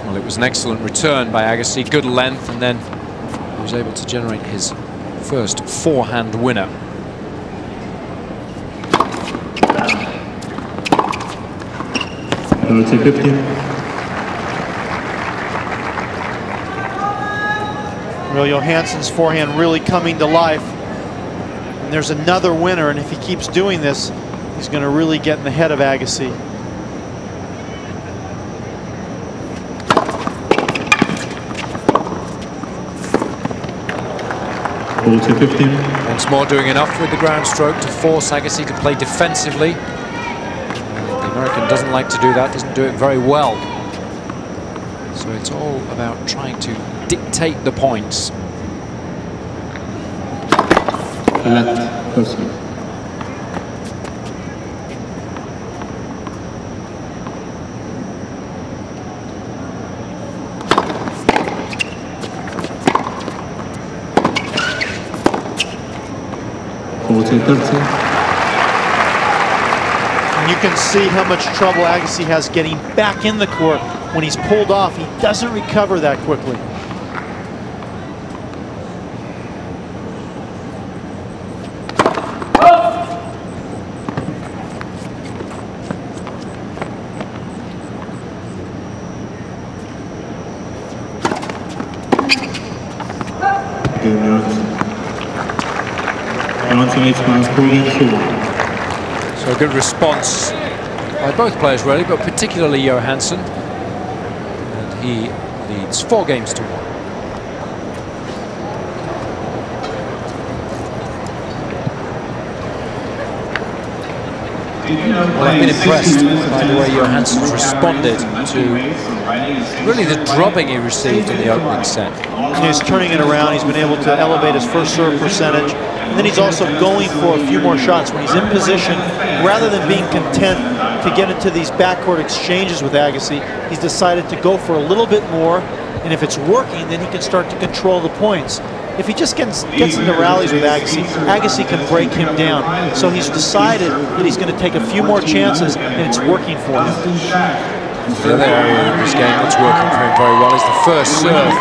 Well, it was an excellent return by Agassi, good length, and then he was able to generate his first forehand winner. Well, Johansson's forehand really coming to life. And there's another winner, and if he keeps doing this, he's going to really get in the head of Agassi. Once more doing enough with the ground stroke to force Agassi to play defensively. The American doesn't like to do that, doesn't do it very well. So it's all about trying to dictate the points. And you can see how much trouble Agassi has getting back in the court. When he's pulled off, he doesn't recover that quickly. So a good response by both players really, but particularly Johansson. And he leads 4 games to 1. Well, I've been impressed by the way Johansson's responded to really the drubbing he received in the opening set. He's turning it around. He's been able to elevate his first serve percentage. And then he's also going for a few more shots when he's in position. Rather than being content to get into these backcourt exchanges with Agassi, he's decided to go for a little bit more. And if it's working, then he can start to control the points. If he just gets into rallies with Agassi, Agassi can break him down. So he's decided that he's going to take a few more chances, and it's working for him. The other area of his game that's working for him very well is the first serve.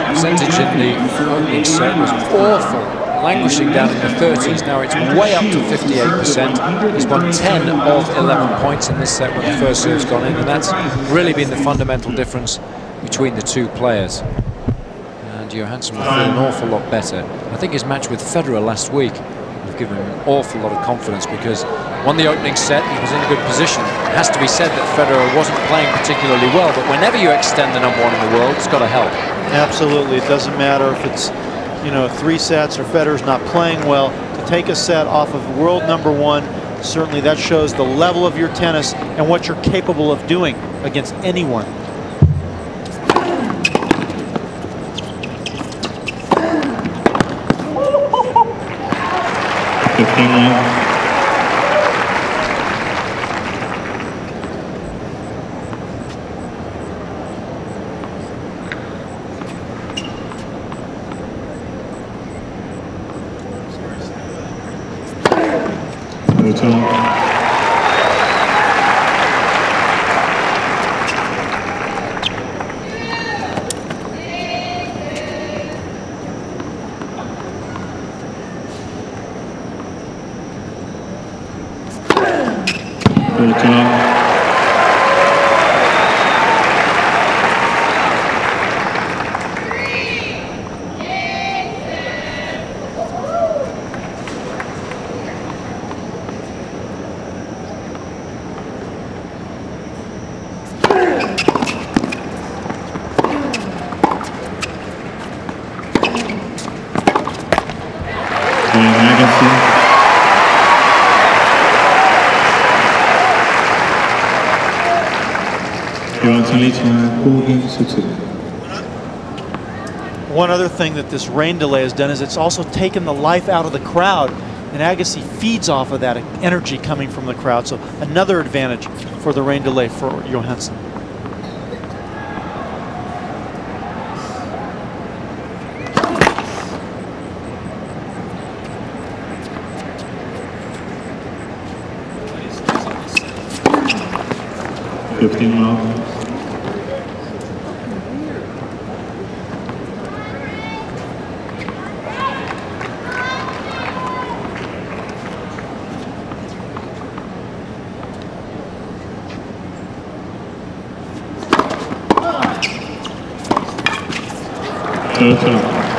Percentage in the opening set was awful, languishing down in the 30s. Now it's way up to 58%. He's won 10 of 11 points in this set when the first serve's gone in, and that's really been the fundamental difference between the two players. And Johansson will feel an awful lot better. I think his match with Federer last week will give him an awful lot of confidence, because won the opening set, he was in a good position. It has to be said that Federer wasn't playing particularly well, but whenever you extend the #1 in the world, it's got to help. Absolutely. It doesn't matter if it's, 3 sets or Federer's not playing well. To take a set off of world #1, certainly that shows the level of your tennis and what you're capable of doing against anyone. One other thing that this rain delay has done is it's also taken the life out of the crowd, and Agassi feeds off of that energy coming from the crowd. So another advantage for the rain delay for Johansson. Total.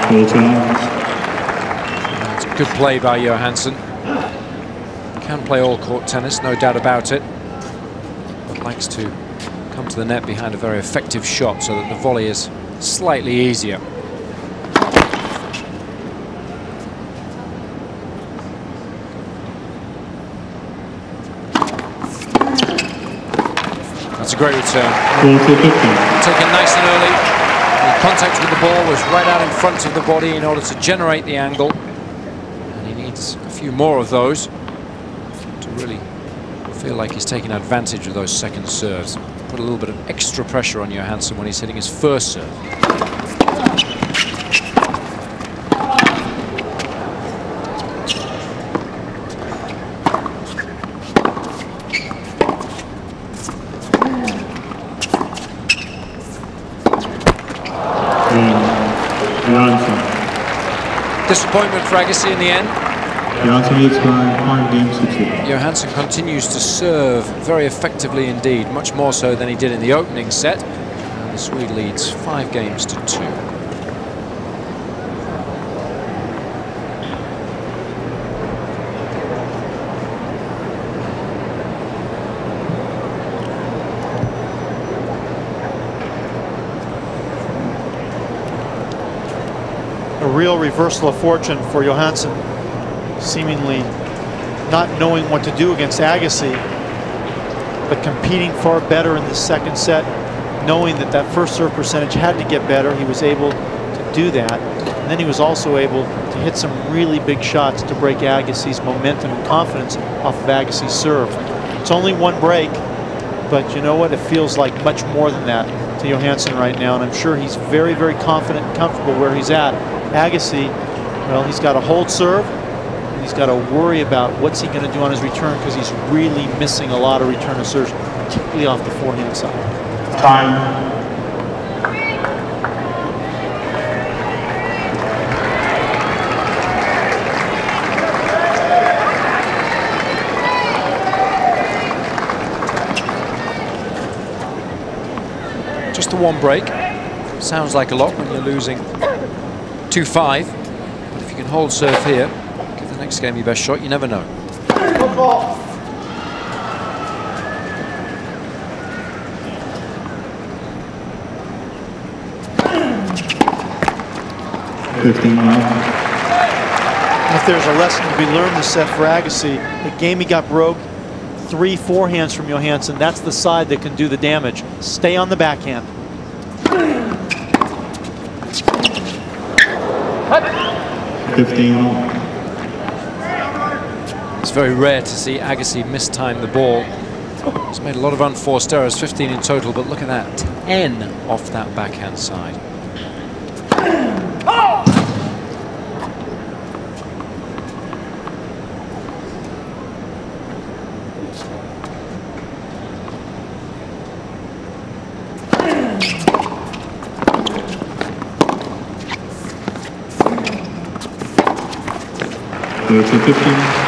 It's a good play by Johansson. Can play all court tennis, no doubt about it. But likes to come to the net behind a very effective shot so that the volley is slightly easier. That's a great return. Taken nice and early. The contact with the ball was right out in front of the body in order to generate the angle. And he needs a few more of those to really feel like he's taking advantage of those second serves. Put a little bit of extra pressure on Johansson when he's hitting his first serve. Disappointment for Agassi in the end. Johansson continues to serve very effectively indeed, much more so than he did in the opening set. And the Swede leads 5 games to 2. A real reversal of fortune for Johansson, seemingly not knowing what to do against Agassi, but competing far better in the second set, knowing that that first serve percentage had to get better. He was able to do that, and then he was also able to hit some really big shots to break Agassi's momentum and confidence off of Agassi's serve. It's only one break, but you know what? It feels like much more than that to Johansson right now, and I'm sure he's very, very confident and comfortable where he's at. Agassi, well, he's got to hold serve, and he's got to worry about what's he going to do on his return, because he's really missing a lot of return of serves, particularly off the forehand side. Time. Just the one break. Sounds like a lot when you're losing 2-5. But if you can hold serve here, give the next game your best shot, you never know. 15 now. If there's a lesson to be learned this set for Agassi, the game he got broke, 3 forehands from Johansson. That's the side that can do the damage. Stay on the backhand. 15. It's very rare to see Agassi mistime the ball. He's made a lot of unforced errors, 15 in total, but look at that, 10 off that backhand side. To 15.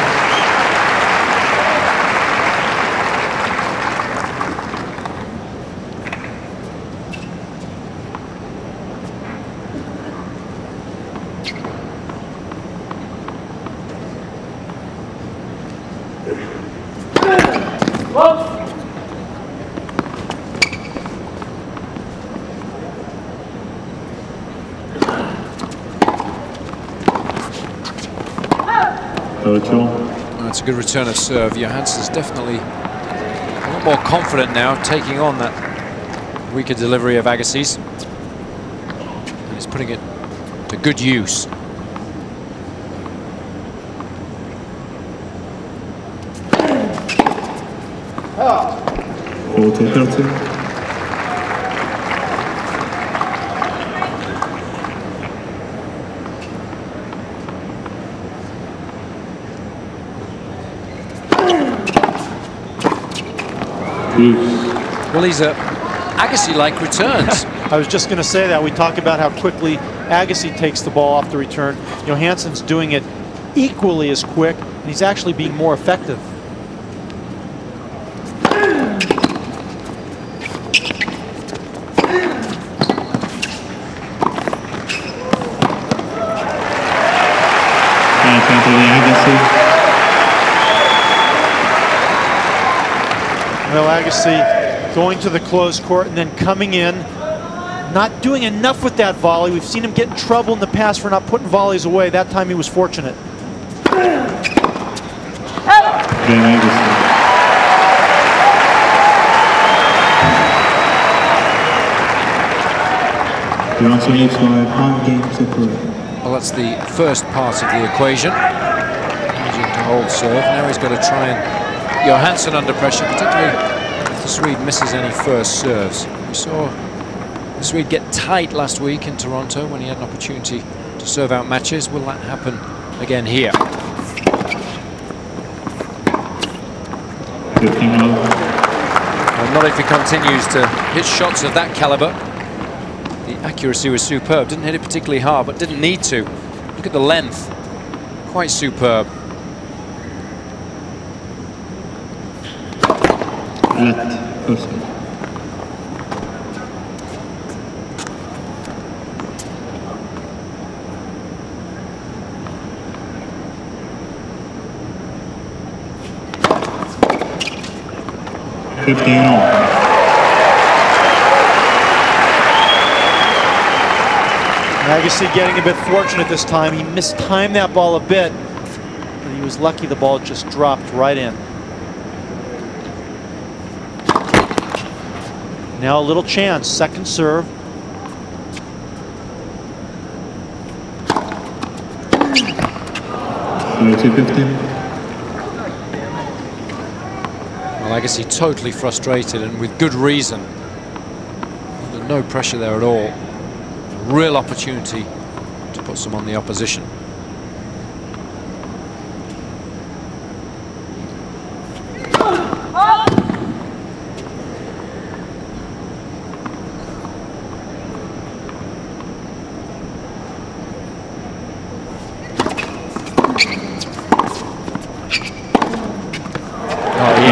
That's a good return of serve. Johansson's definitely a lot more confident now, taking on that weaker delivery of Agassi's. And he's putting it to good use. Well, these are Agassi-like returns. I was just going to say that. We talk about how quickly Agassi takes the ball off the return. Johansson's doing it equally as quick, and he's actually being more effective. Agassi going to the closed court and then coming in, not doing enough with that volley. We've seen him get in trouble in the past for not putting volleys away. That time he was fortunate. Johansson leads by 5 games to 3. Well, that's the first part of the equation. Managing to hold serve. Now he's got to try and Johansson under pressure, particularly if the Swede misses any first serves. We saw the Swede get tight last week in Toronto when he had an opportunity to serve out matches. Will that happen again here? 15-0. Well, not if he continues to hit shots of that caliber. The accuracy was superb. Didn't hit it particularly hard, but didn't need to. Look at the length. Quite superb. Left person. Agassi getting a bit fortunate this time. He mistimed that ball a bit, but he was lucky the ball just dropped right in. Now a little chance, second serve. Well, Agassi totally frustrated and with good reason. Under no pressure there at all. A real opportunity to put some on the opposition.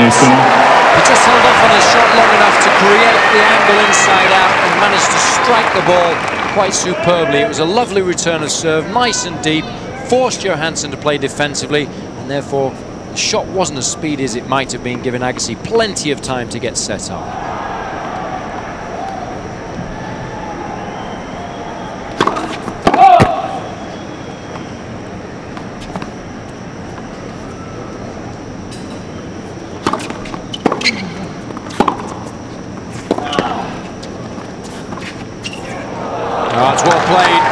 He just held off on his shot long enough to create the angle inside out and managed to strike the ball quite superbly. It was a lovely return of serve, nice and deep, forced Johansson to play defensively, and therefore the shot wasn't as speedy as it might have been, giving Agassi plenty of time to get set up. It's well played.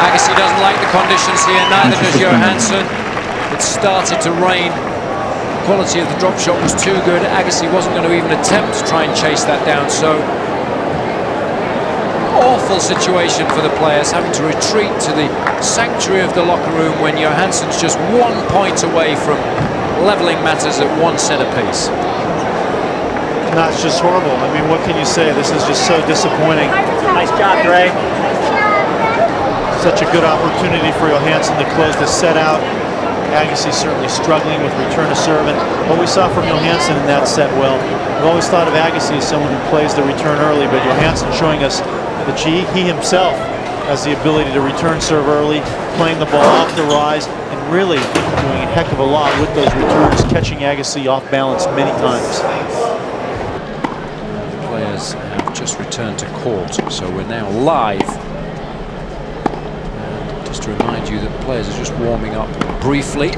Agassi doesn't like the conditions here, neither does Johansson. It started to rain. The quality of the drop shot was too good. Agassi wasn't going to even attempt to try and chase that down, so awful situation for the players, having to retreat to the sanctuary of the locker room when Johansson's just 1 point away from levelling matters at 1 set apiece. That's just horrible. I mean, what can you say? This is just so disappointing. Nice job, Dre. Such a good opportunity for Johansson to close the set out. Agassi certainly struggling with return of serve, and what we saw from Johansson in that set, well, we've always thought of Agassi as someone who plays the return early, but Johansson showing us that he himself has the ability to return serve early, playing the ball off the rise, and really doing a heck of a lot with those returns, catching Agassi off balance many times. The players have just returned to court, so we're now live. Just to remind you that the players are just warming up briefly.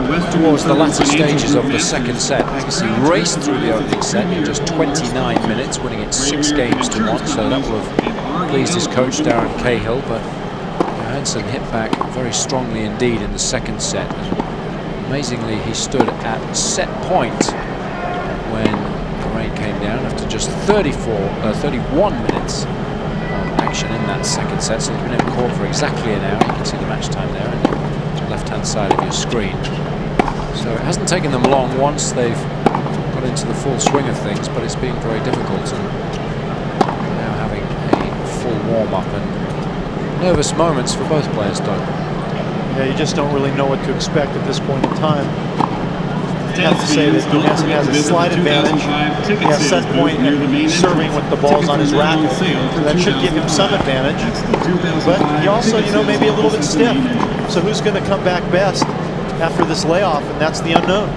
We're towards the latter stages of the second set. Agassi raced through the opening set in just 29 minutes, winning it 6 games to 1, so that will have pleased his coach Darren Cahill, but Johansson hit back very strongly indeed in the second set. And amazingly, he stood at set point when the rain came down after just 31 minutes action in that second set, so he's been in court for exactly an hour. You can see the match time there on the left-hand side of your screen. So it hasn't taken them long once they've got into the full swing of things, but it's been very difficult, and now having a full warm-up and nervous moments for both players, Doug. Yeah, you just don't really know what to expect at this point in time. I have to say that Johansson has a slight advantage. He has set point and serving with the balls on his racket. So that should give him some advantage. But he also, you know, maybe a little bit stiff. So who's going to come back best after this layoff? And that's the unknown.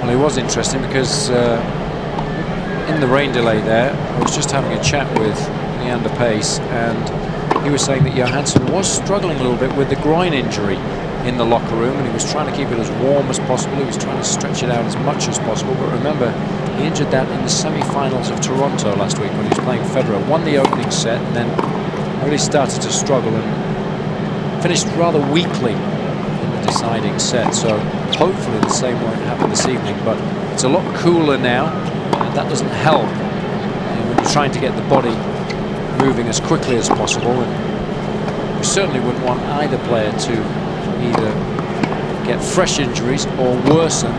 Well, it was interesting because in the rain delay there, I was just having a chat with Leander Pace, and he was saying that Johansson was struggling a little bit with the groin injury in the locker room, and he was trying to keep it as warm as possible. He was trying to stretch it out as much as possible. But remember, he injured that in the semi-finals of Toronto last week when he was playing Federer. Won the opening set and then really started to struggle and finished rather weakly in the deciding set. So hopefully the same won't happen this evening. But it's a lot cooler now, and that doesn't help when you're trying to get the body moving as quickly as possible. And we certainly wouldn't want either player to either get fresh injuries or worsen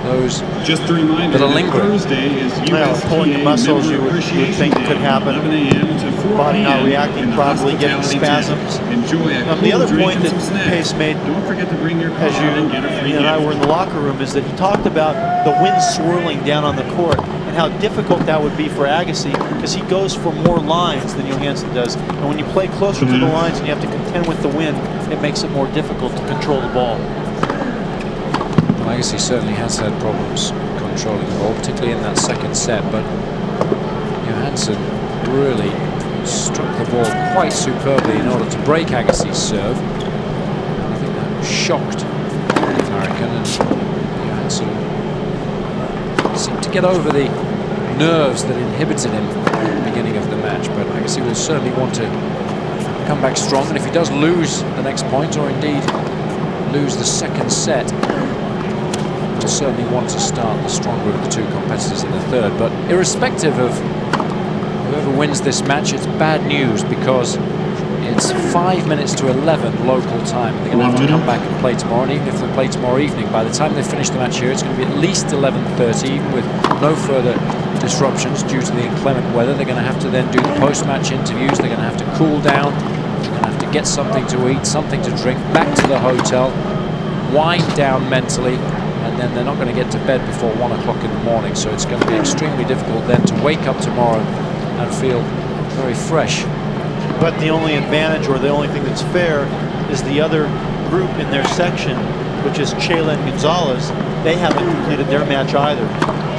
those Just a reminder that are lingering. Thursday is Well, pulling muscles you would think could happen. 11 a.m. to 4 Body not p.m. reacting in the properly, getting hospitality spasms. tent. Enjoy a The cool other drink point and that some snacks. Pace made, Don't forget to bring your car as you and get a free and I gift. were in the locker room, is that he talked about the wind swirling down on the court and how difficult that would be for Agassi, because he goes for more lines than Johansson does. And when you play closer to the lines and you have to contend with the wind, it makes it more difficult to control the ball. Well, Agassi certainly has had problems controlling the ball, particularly in that second set, but Johansson really struck the ball quite superbly in order to break Agassi's serve. I think that shocked the American, and Johansson seemed to get over the nerves that inhibited him at the beginning of the match, but Agassi will certainly want to come back strong, and if he does lose the next point, or indeed lose the second set, will certainly want to start the stronger of the two competitors in the third. But irrespective of whoever wins this match, it's bad news because it's 5 minutes to 11 local time. They're going to have to come back and play tomorrow, and even if they play tomorrow evening, by the time they finish the match here, it's going to be at least 11:30, even with no further disruptions due to the inclement weather. They're going to have to then do the post-match interviews. They're going to have to cool down. They're going to have to get something to eat, something to drink, back to the hotel, wind down mentally, and then they're not going to get to bed before 1 o'clock in the morning. So it's going to be extremely difficult then to wake up tomorrow and feel very fresh. But the only advantage, or the only thing that's fair, is the other group in their section, which is Chela and Gonzalez. They haven't completed their match either.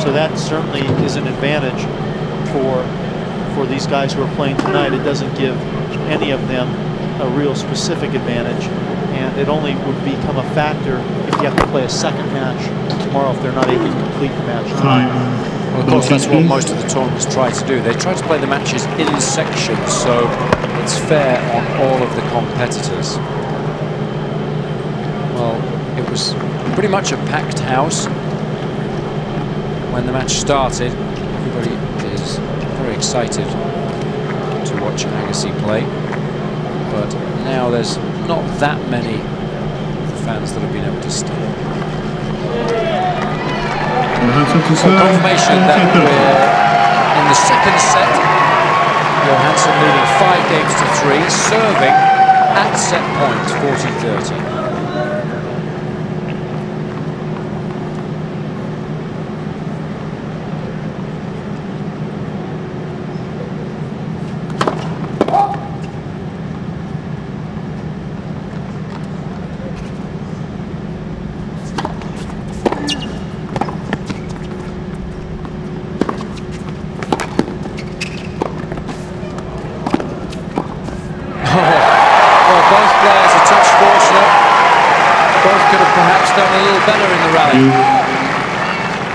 So that certainly is an advantage for these guys who are playing tonight. It doesn't give any of them a real specific advantage, and it only would become a factor if you have to play a second match tomorrow if they're not able to complete the match tonight. Well, of course, that's what most of the tournaments try to do. They try to play the matches in sections, so it's fair on all of the competitors. Well, it was pretty much a packed house when the match started. Everybody is very excited to watch Agassi play, but now there's not that many fans that have been able to stay. Confirmation that we're in the second set. Johansson leading 5 games to 3, serving at set point 40-30.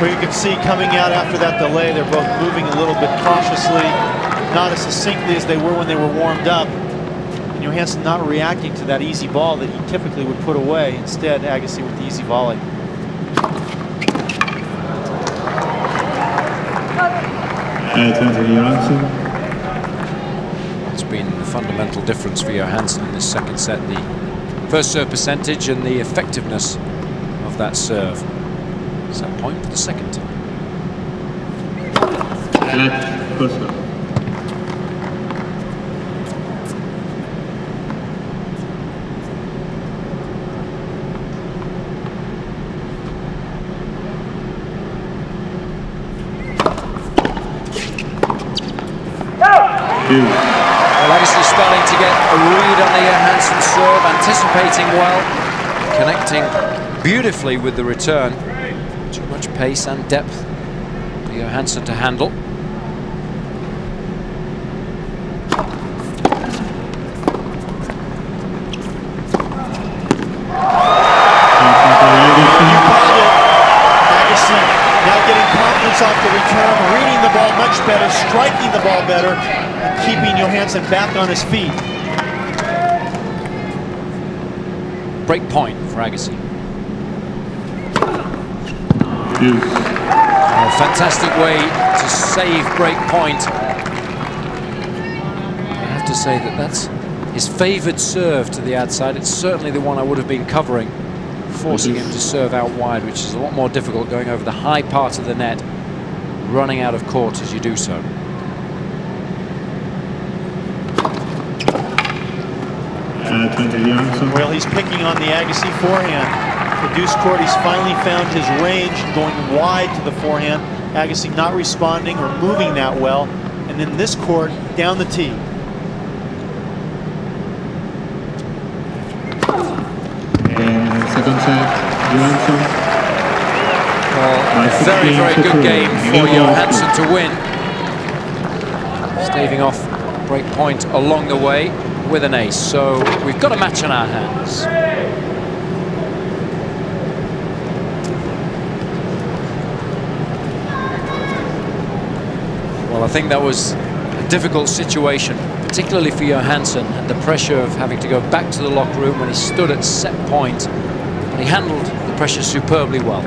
Well, you can see coming out after that delay, they're both moving a little bit cautiously, not as succinctly as they were when they were warmed up. And Johansson not reacting to that easy ball that he typically would put away. Instead, Agassi with the easy volley. It's been the fundamental difference for Johansson in this second set, the first serve percentage and the effectiveness of that serve. Set point for the second. Well, Agassi starting to get a read on the Johansson serve, anticipating well, connecting beautifully with the return. Too much pace and depth for Johansson to handle. Agassi now getting confidence off the return, reading the ball much better, striking the ball better, and keeping Johansson back on his feet. Break point for Agassi. A fantastic way to save break point. I have to say that that's his favoured serve to the outside. It's certainly the one I would have been covering, forcing him to serve out wide, which is a lot more difficult going over the high part of the net, running out of court as you do so. Well, he's picking on the Agassi forehand. The deuce court, he's finally found his range, going wide to the forehand. Agassi not responding or moving that well. And then this court, down the tee. Second set, Johansson. Well, a very, very good game for Johansson to win. Staving off break point along the way with an ace. So we've got a match in our hands. Well, I think that was a difficult situation, particularly for Johansson, and the pressure of having to go back to the locker room when he stood at set point. And he handled the pressure superbly well.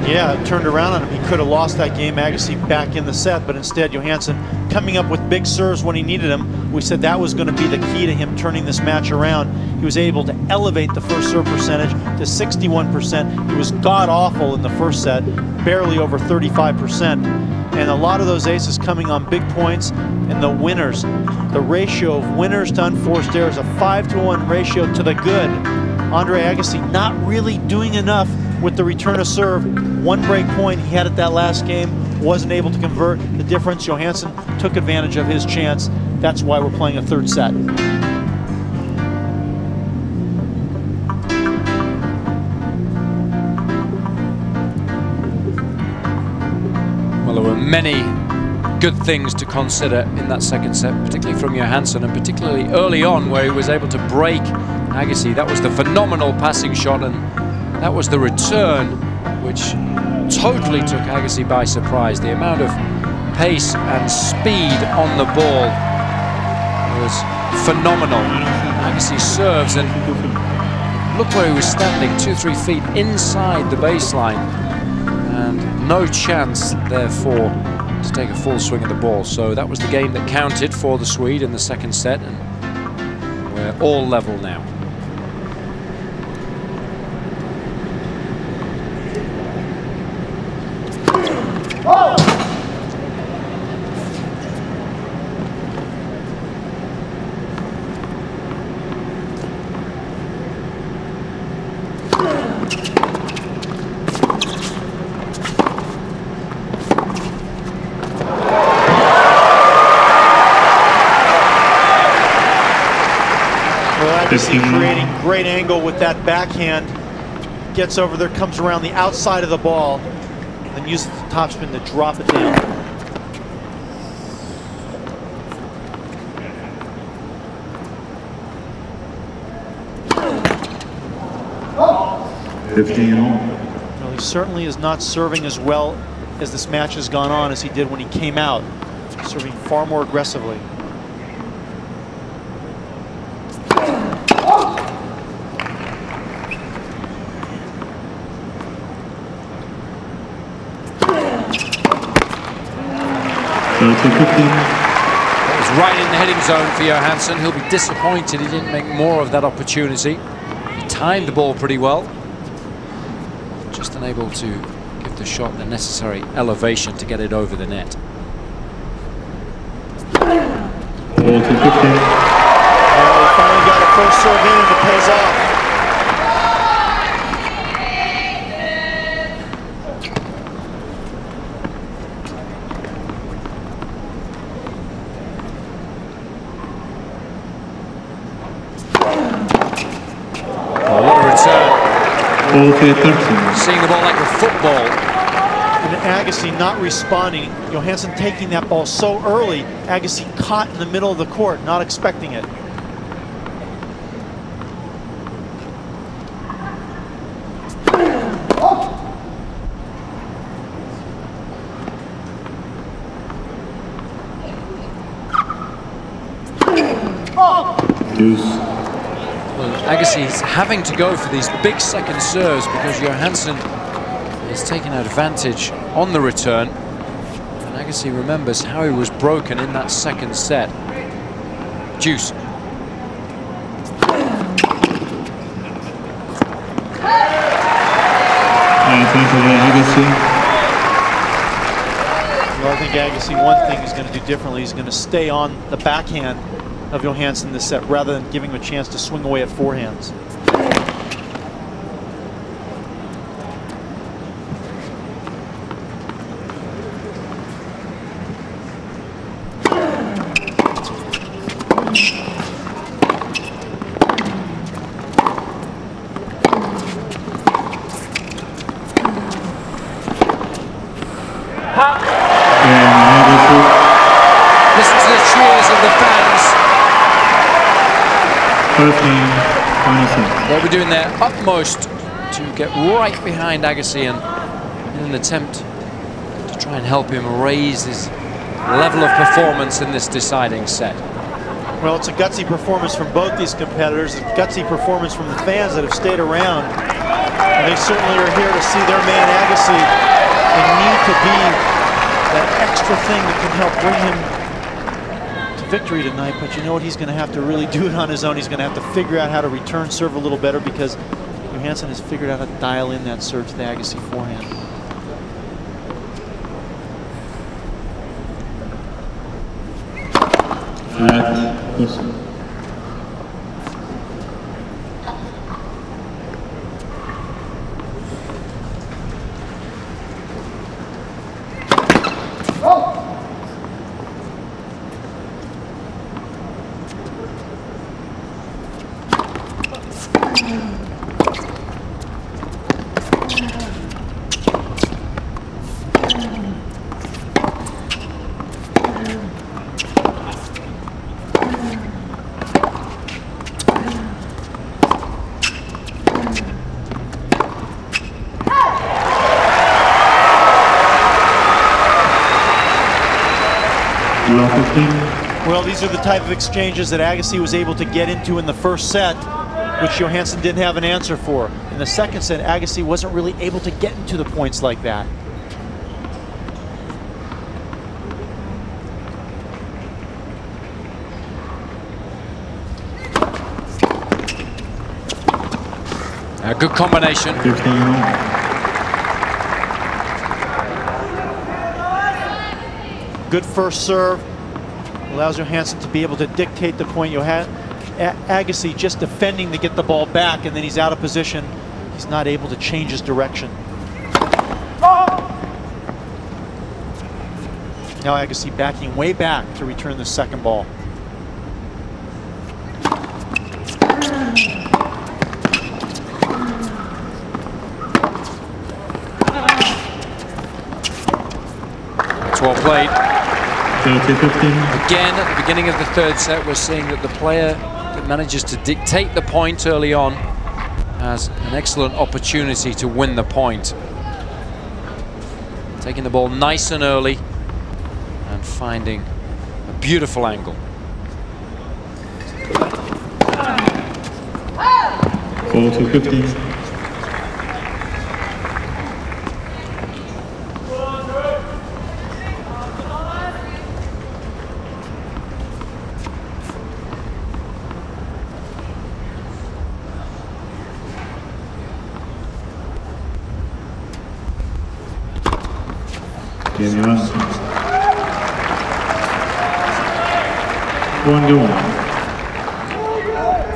Yeah, it turned around on him. He could have lost that game, Agassi back in the set, but instead Johansson coming up with big serves when he needed them. We said that was going to be the key to him turning this match around. He was able to elevate the first serve percentage to 61%. He was god-awful in the first set, barely over 35%. And a lot of those aces coming on big points, and the winners. The ratio of winners to unforced errors, a 5-to-1 ratio to the good. Andre Agassi not really doing enough with the return of serve. One break point he had at that last game, wasn't able to convert. The difference, Johansson took advantage of his chance. That's why we're playing a third set. Well, there were many good things to consider in that second set, particularly from Johansson, and particularly early on where he was able to break Agassi. That was the phenomenal passing shot, and that was the return which totally took Agassi by surprise. The amount of pace and speed on the ball was phenomenal. Agassi serves, and look where he was standing, 2-3 feet inside the baseline, and no chance therefore to take a full swing of the ball. So that was the game that counted for the Swede in the second set, and we're all level now. Creating great angle with that backhand, gets over there, comes around the outside of the ball, and then uses the topspin to drop it down. Well, he certainly is not serving as well as this match has gone on as he did when he came out, serving far more aggressively. That was right in the hitting zone for Johansson. He'll be disappointed he didn't make more of that opportunity. He timed the ball pretty well, just unable to give the shot the necessary elevation to get it over the net. Well, he finally got a first serve in, and it pays off. Seeing the ball like a football, Agassi not responding. Johansson taking that ball so early. Agassi caught in the middle of the court, not expecting it. Well, Agassi is having to go for these big second serves because Johansson is taking advantage on the return. And Agassi remembers how he was broken in that second set. Deuce. Well, I think Agassi, one thing he's going to do differently, he's going to stay on the backhand of Johansson this set rather than giving him a chance to swing away at forehands. Listen to the cheers of the fans. They'll be doing their utmost to get right behind Agassi and in an attempt to try and help him raise his level of performance in this deciding set. Well, it's a gutsy performance from both these competitors, a gutsy performance from the fans that have stayed around. And they certainly are here to see their man Agassi and need to be that extra thing that can help bring him victory tonight. But you know what, he's going to have to really do it on his own. He's going to have to figure out how to return serve a little better because Johansson has figured out how to dial in that serve to the Agassi forehand. Well, these are the type of exchanges that Agassi was able to get into in the first set, which Johansson didn't have an answer for. In the second set, Agassi wasn't really able to get into the points like that. A good combination. Good first serve. Allows Johansson to be able to dictate the point. Agassi just defending to get the ball back, and then he's out of position. He's not able to change his direction. Now Agassi backing way back to return the second ball. It's well played. Again, at the beginning of the third set, we're seeing that the player that manages to dictate the point early on has an excellent opportunity to win the point. Taking the ball nice and early and finding a beautiful angle. 4-15.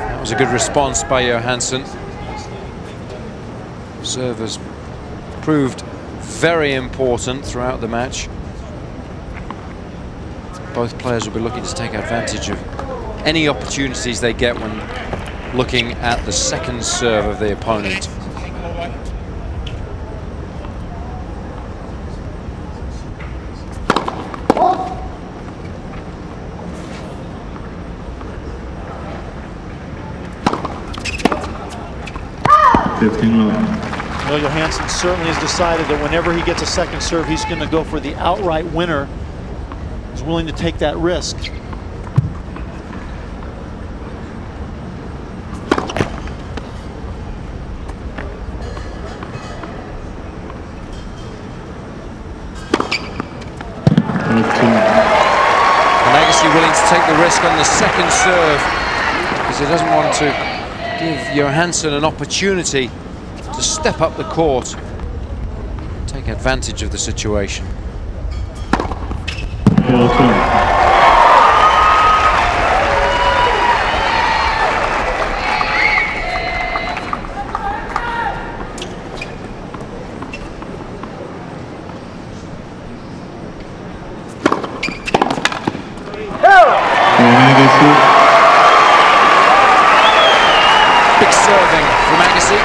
That was a good response by Johansson. Servers proved very important throughout the match. Both players will be looking to take advantage of any opportunities they get when looking at the second serve of the opponent. 15 love. Well, Johansson certainly has decided that whenever he gets a second serve, he's going to go for the outright winner. He's willing to take that risk. And Agassi willing to take the risk on the second serve because he doesn't want to give Johansson an opportunity to step up the court, take advantage of the situation. Big serving from Agassi.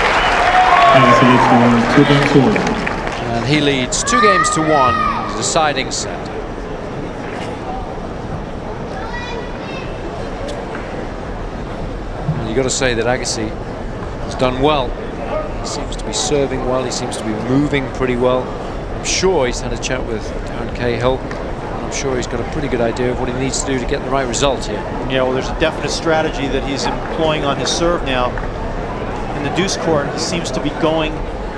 And he leads 2 games to 1, the deciding set. Well, you've got to say that Agassi has done well. He seems to be serving well, he seems to be moving pretty well. I'm sure he's had a chat with Darren Cahill. I'm sure he's got a pretty good idea of what he needs to do to get the right result here. Yeah, well, there's a definite strategy that he's employing on his serve now. In the deuce court, he seems to be going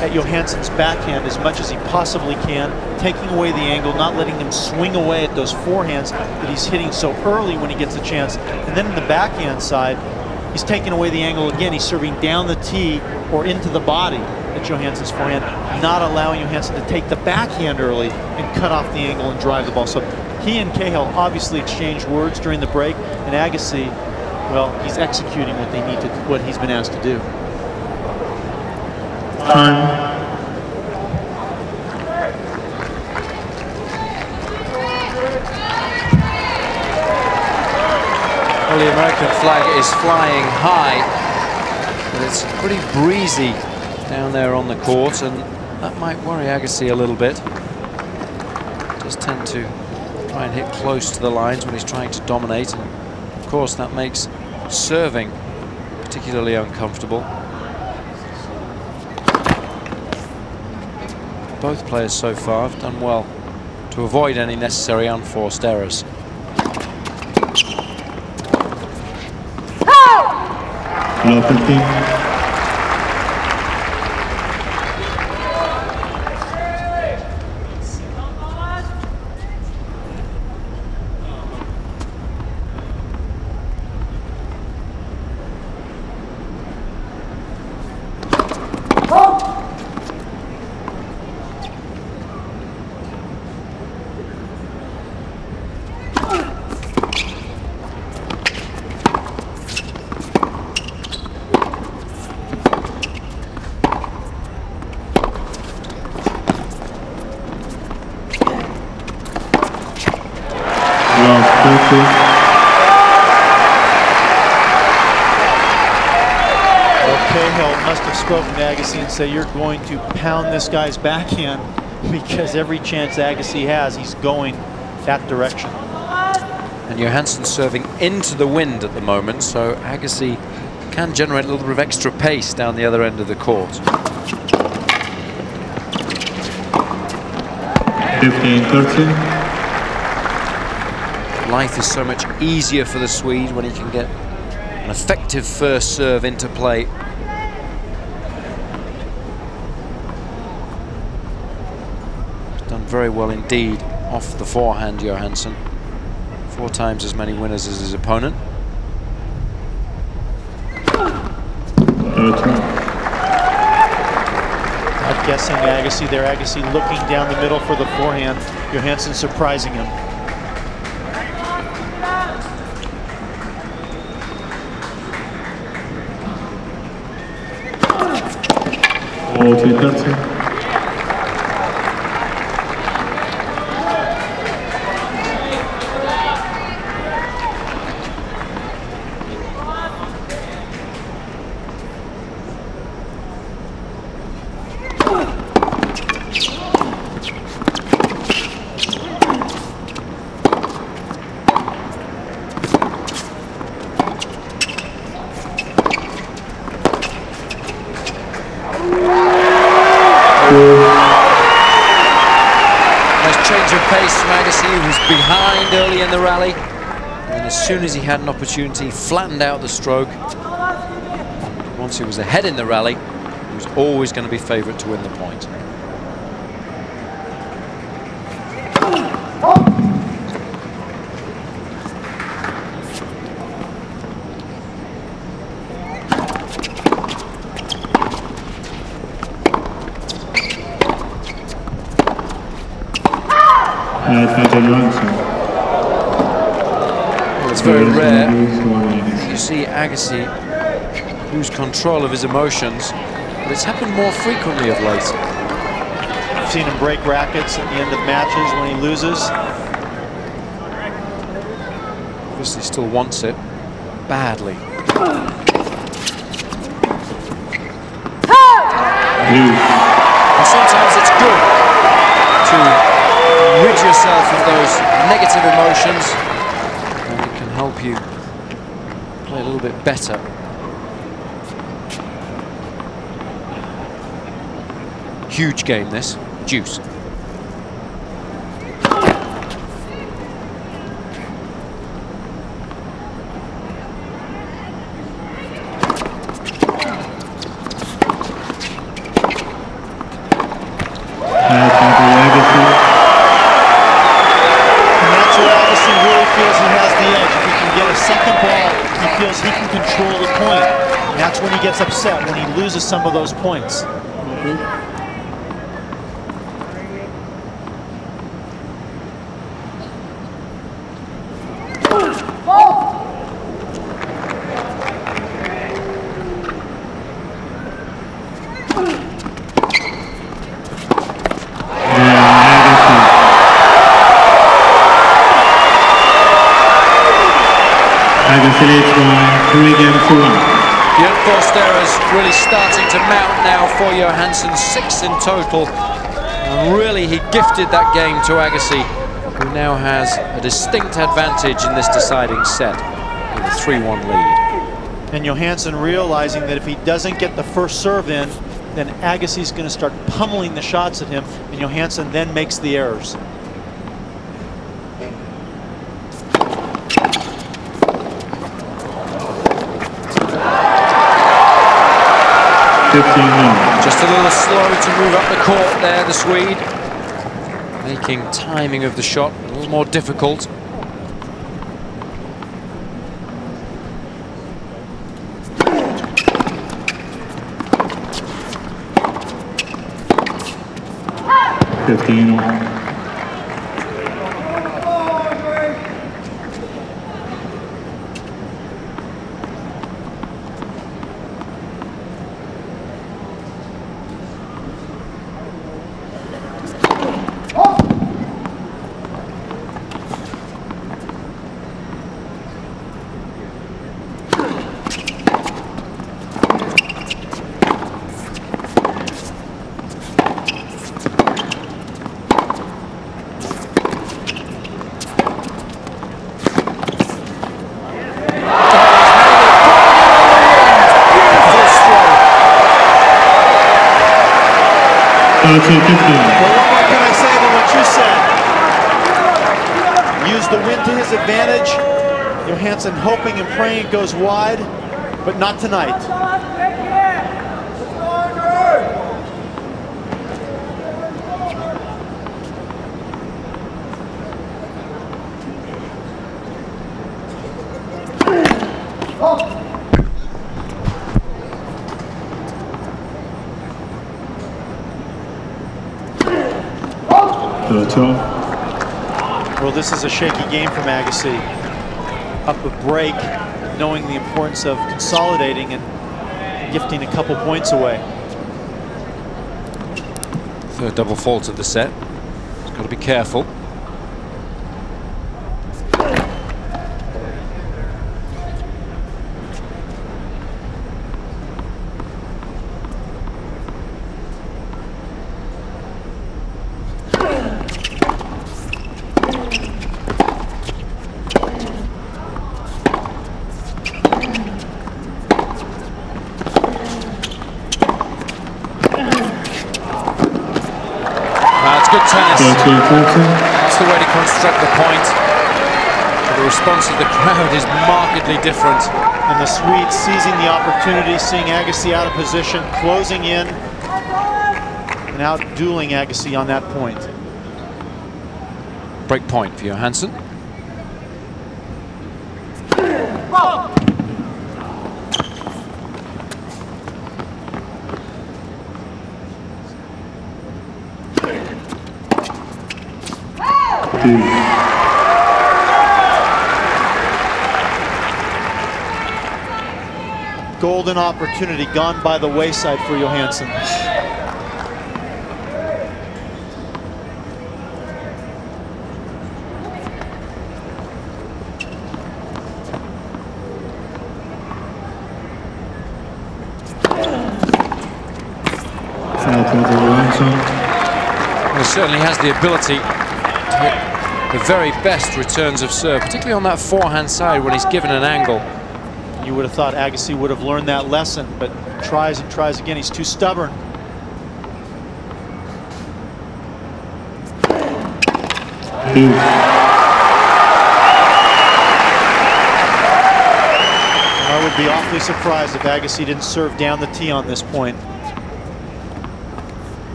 at Johansson's backhand as much as he possibly can, taking away the angle, not letting him swing away at those forehands that he's hitting so early when he gets a chance. And then in the backhand side, he's taking away the angle again. He's serving down the tee or into the body at Johansson's forehand, not allowing Johansson to take the backhand early and cut off the angle and drive the ball. So he and Cahill obviously exchanged words during the break, and Agassi, well, he's executing what he's been asked to do. Well, the American flag is flying high, but it's pretty breezy down there on the court, and that might worry Agassi a little bit. Does tend to try and hit close to the lines when he's trying to dominate, and of course that makes serving particularly uncomfortable. Both players so far have done well to avoid any necessary unforced errors. Spoken to Agassi and say, you're going to pound this guy's backhand, because every chance Agassi has, he's going that direction. And Johansson serving into the wind at the moment, so Agassi can generate a little bit of extra pace down the other end of the court. 15-13. Life is so much easier for the Swede when he can get an effective first serve into play. Very well indeed off the forehand, Johansson. 4 times as many winners as his opponent. I'm guessing Agassi there. Agassi looking down the middle for the forehand. Johansson surprising him. Agassi was behind early in the rally, and as soon as he had an opportunity, flattened out the stroke. Once he was ahead in the rally, he was always going to be favourite to win the point. T.Johansson. Well, it's very rare you see Agassi lose control of his emotions, but it's happened more frequently of late. I've seen him break rackets at the end of matches when he loses. Obviously still wants it badly. And sometimes it's good to rid yourself of those negative emotions, and it can help you play a little bit better. Huge game this, deuce. He can control the point. And that's when he gets upset, when he loses some of those points. The unforced errors really starting to mount now for Johansson, 6 in total. And really he gifted that game to Agassi, who now has a distinct advantage in this deciding set with a 3-1 lead. And Johansson realizing that if he doesn't get the first serve in, then Agassi's going to start pummeling the shots at him, and Johansson then makes the errors. Just a little slow to move up the court there, the Swede. Making timing of the shot a little more difficult. Well, what can I say to what you said? Use the wind to his advantage. Johansson hoping and praying it goes wide, but not tonight. Well, this is a shaky game from Agassi. Up a break, knowing the importance of consolidating and gifting a couple points away. Third double fault of the set. He's got to be careful. That's the way to construct the point. The response of the crowd is markedly different. And the Swedes seizing the opportunity, seeing Agassi out of position, closing in, and out-dueling Agassi on that point. Break point for Johansson. Golden opportunity gone by the wayside for Johansson. Well, he certainly has the ability to hit the very best returns of serve, particularly on that forehand side when he's given an angle. You would have thought Agassi would have learned that lesson, but tries and tries again. He's too stubborn. I would be awfully surprised if Agassi didn't serve down the tee on this point.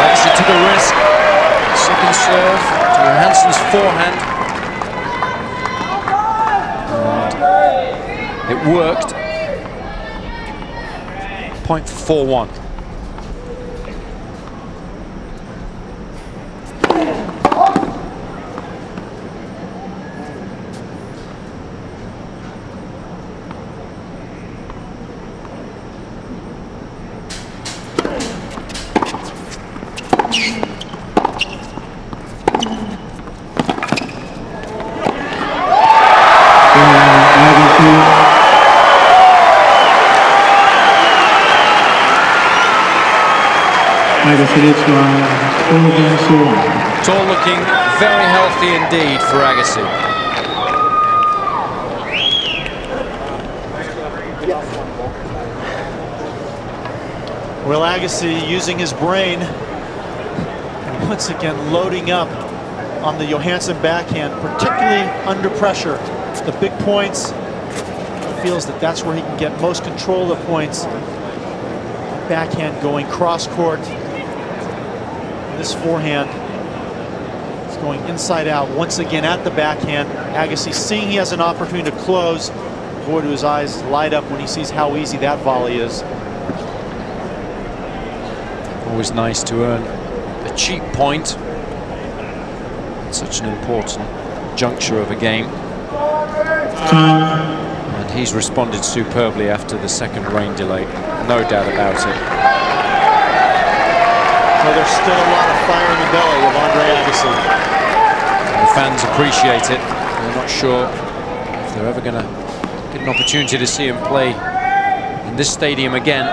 Agassi took a risk. Second serve to Johansson's forehand. And it worked. Point for 4-1. It's all looking very healthy indeed for Agassi. Well, Agassi using his brain, and once again loading up on the Johansson backhand, particularly under pressure. The big points, he feels that that's where he can get most control of the points. Backhand going cross court. This forehand is going inside out once again at the backhand. Agassi, seeing he has an opportunity to close, boy, do his eyes light up when he sees how easy that volley is. Always nice to earn a cheap point at such an important juncture of a game. And he's responded superbly after the second rain delay, no doubt about it. So there's still a lot of fire in the belly of Andre Agassi. And the fans appreciate it. They're not sure if they're ever going to get an opportunity to see him play in this stadium again.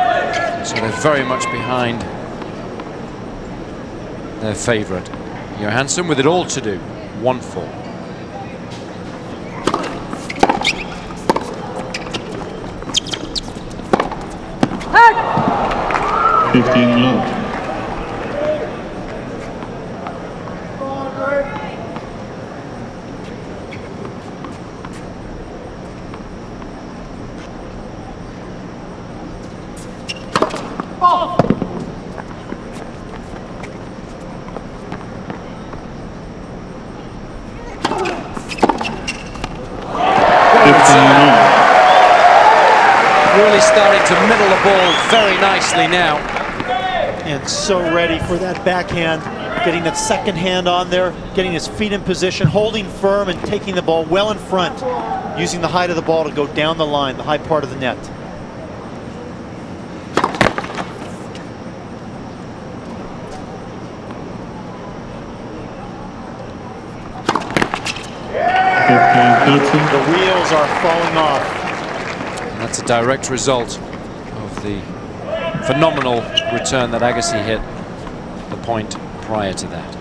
So they're very much behind their favourite. Johansson with it all to do. 1-4. Low. Really starting to middle the ball very nicely now. And so ready for that backhand, getting that second hand on there, getting his feet in position, holding firm and taking the ball well in front, using the height of the ball to go down the line, the high part of the net. The wheels are falling off. And that's a direct result of the phenomenal return that Agassi hit the point prior to that.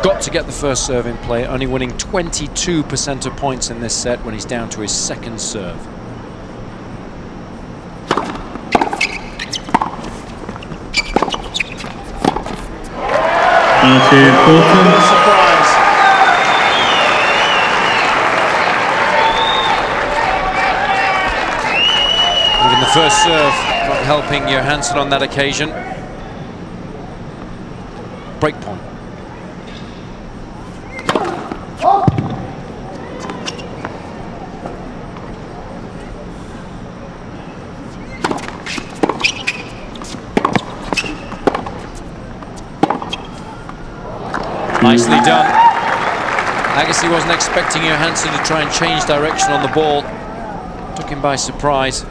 Got to get the first serve in play, only winning 22% of points in this set when he's down to his second serve. Surprise. Even the first serve not helping Johansson on that occasion. Break point. Nicely done. Agassi wasn't expecting Johansson to try and change direction on the ball. Took him by surprise.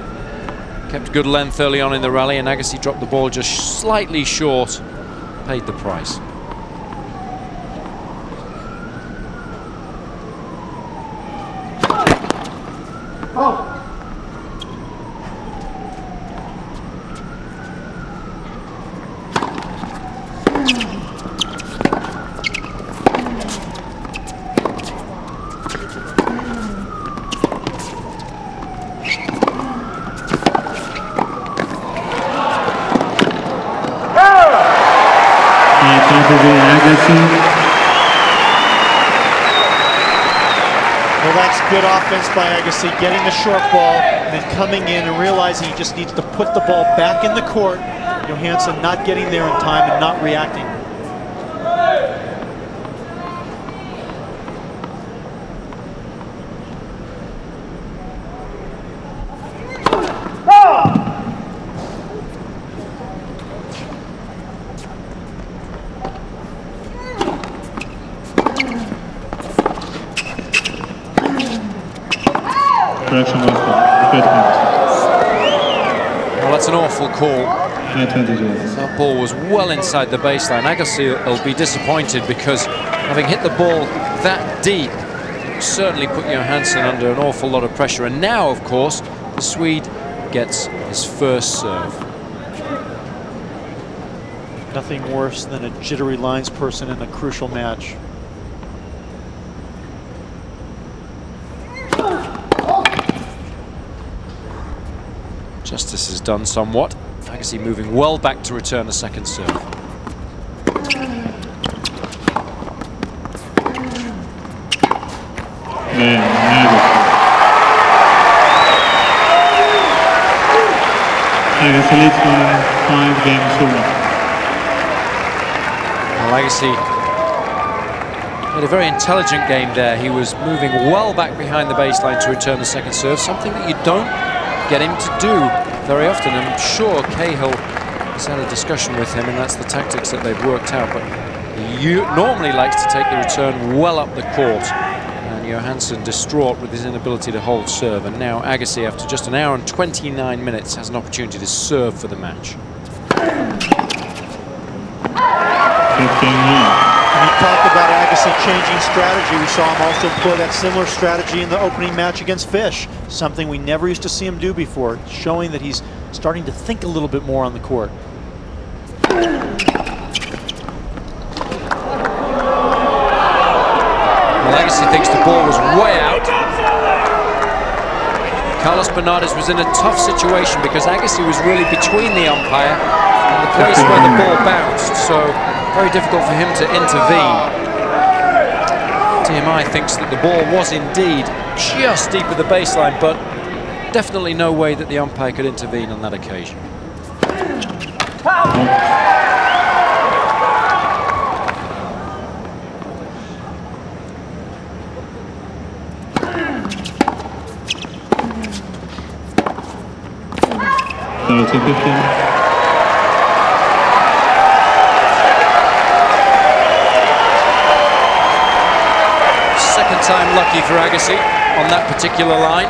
Kept good length early on in the rally, and Agassi dropped the ball just slightly short. Paid the price. Well, that's good offense by Agassi, getting the short ball and then coming in and realizing he just needs to put the ball back in the court. Johansson not getting there in time and not reacting. Well, that's an awful call. That ball was well inside the baseline. Agassi will be disappointed because having hit the ball that deep certainly put Johansson under an awful lot of pressure. And now, of course, the Swede gets his first serve. Nothing worse than a jittery lines person in a crucial match. Justice is done somewhat. Agassi moving well back to return the second serve. Agassi leads by 5 games to 1. Well, Agassi had a very intelligent game there. He was moving well back behind the baseline to return the second serve, something that you don't get him to do very often. I'm sure Cahill has had a discussion with him, and that's the tactics that they've worked out, but he normally likes to take the return well up the court, and Johansson distraught with his inability to hold serve. And now Agassi, after just an hour and 29 minutes, has an opportunity to serve for the match. We talked about Agassi changing strategy. We saw him also employ that similar strategy in the opening match against Fish, something we never used to see him do before, showing that he's starting to think a little bit more on the court. Well, Agassi thinks the ball was way out. Carlos Bernardes was in a tough situation because Agassi was really between the umpire and the place where the ball bounced, so very difficult for him to intervene. TMI thinks that the ball was indeed just deep of the baseline, but definitely no way that the umpire could intervene on that occasion. Second time lucky for Agassi on that particular line.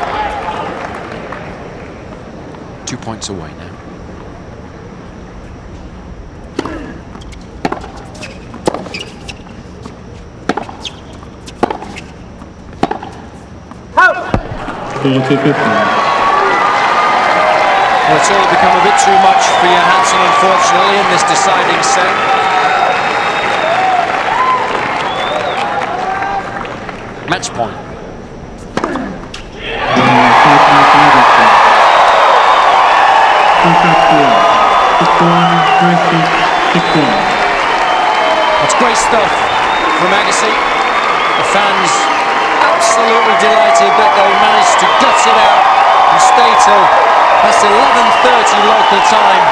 2 points away now. 32-15. Well, it's all become a bit too much for Johansson, unfortunately, in this deciding set. Match point. That's great stuff from Agassi. The fans absolutely delighted that they managed to gut it out and stay till past 11:30 local time.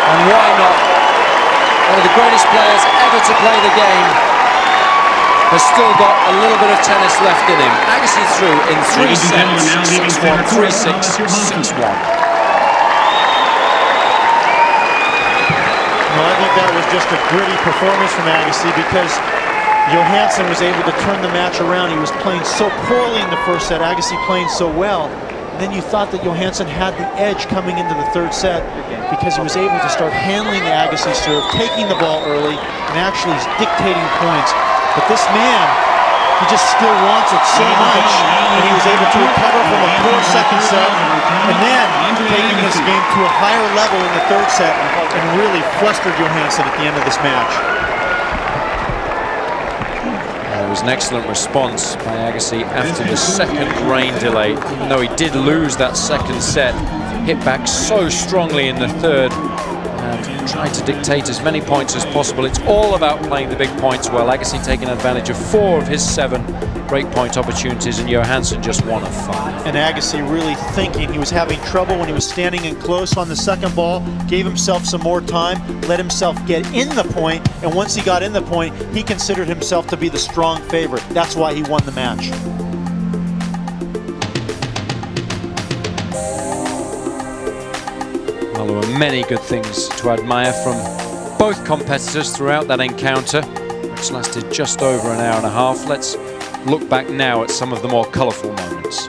And why not? One of the greatest players ever to play the game has still got a little bit of tennis left in him. Agassi through in 3 sets, 6-1, 3-6, 6-1. Well, I think that was just a gritty performance from Agassi because Johansson was able to turn the match around. He was playing so poorly in the first set, Agassi playing so well. And then you thought that Johansson had the edge coming into the third set because he was able to start handling the Agassi serve, taking the ball early, and actually dictating points. But this man, he just still wants it so much, and he was able to recover from a poor second set, and then taking this game to a higher level in the third set, and really flustered Johansson at the end of this match. It was an excellent response by Agassi after the second rain delay. Even though he did lose that second set, hit back so strongly in the third and tried to dictate as many points as possible. It's all about playing the big points well. Agassi taking advantage of 4 of his 7 breakpoint opportunities, and Johansson just 1 of 5. And Agassi really thinking. He was having trouble when he was standing in close on the second ball, gave himself some more time, let himself get in the point, and once he got in the point, he considered himself to be the strong favorite. That's why he won the match. Well, there were many good things to admire from both competitors throughout that encounter, which lasted just over an hour and a half. Let's look back now at some of the more colourful moments.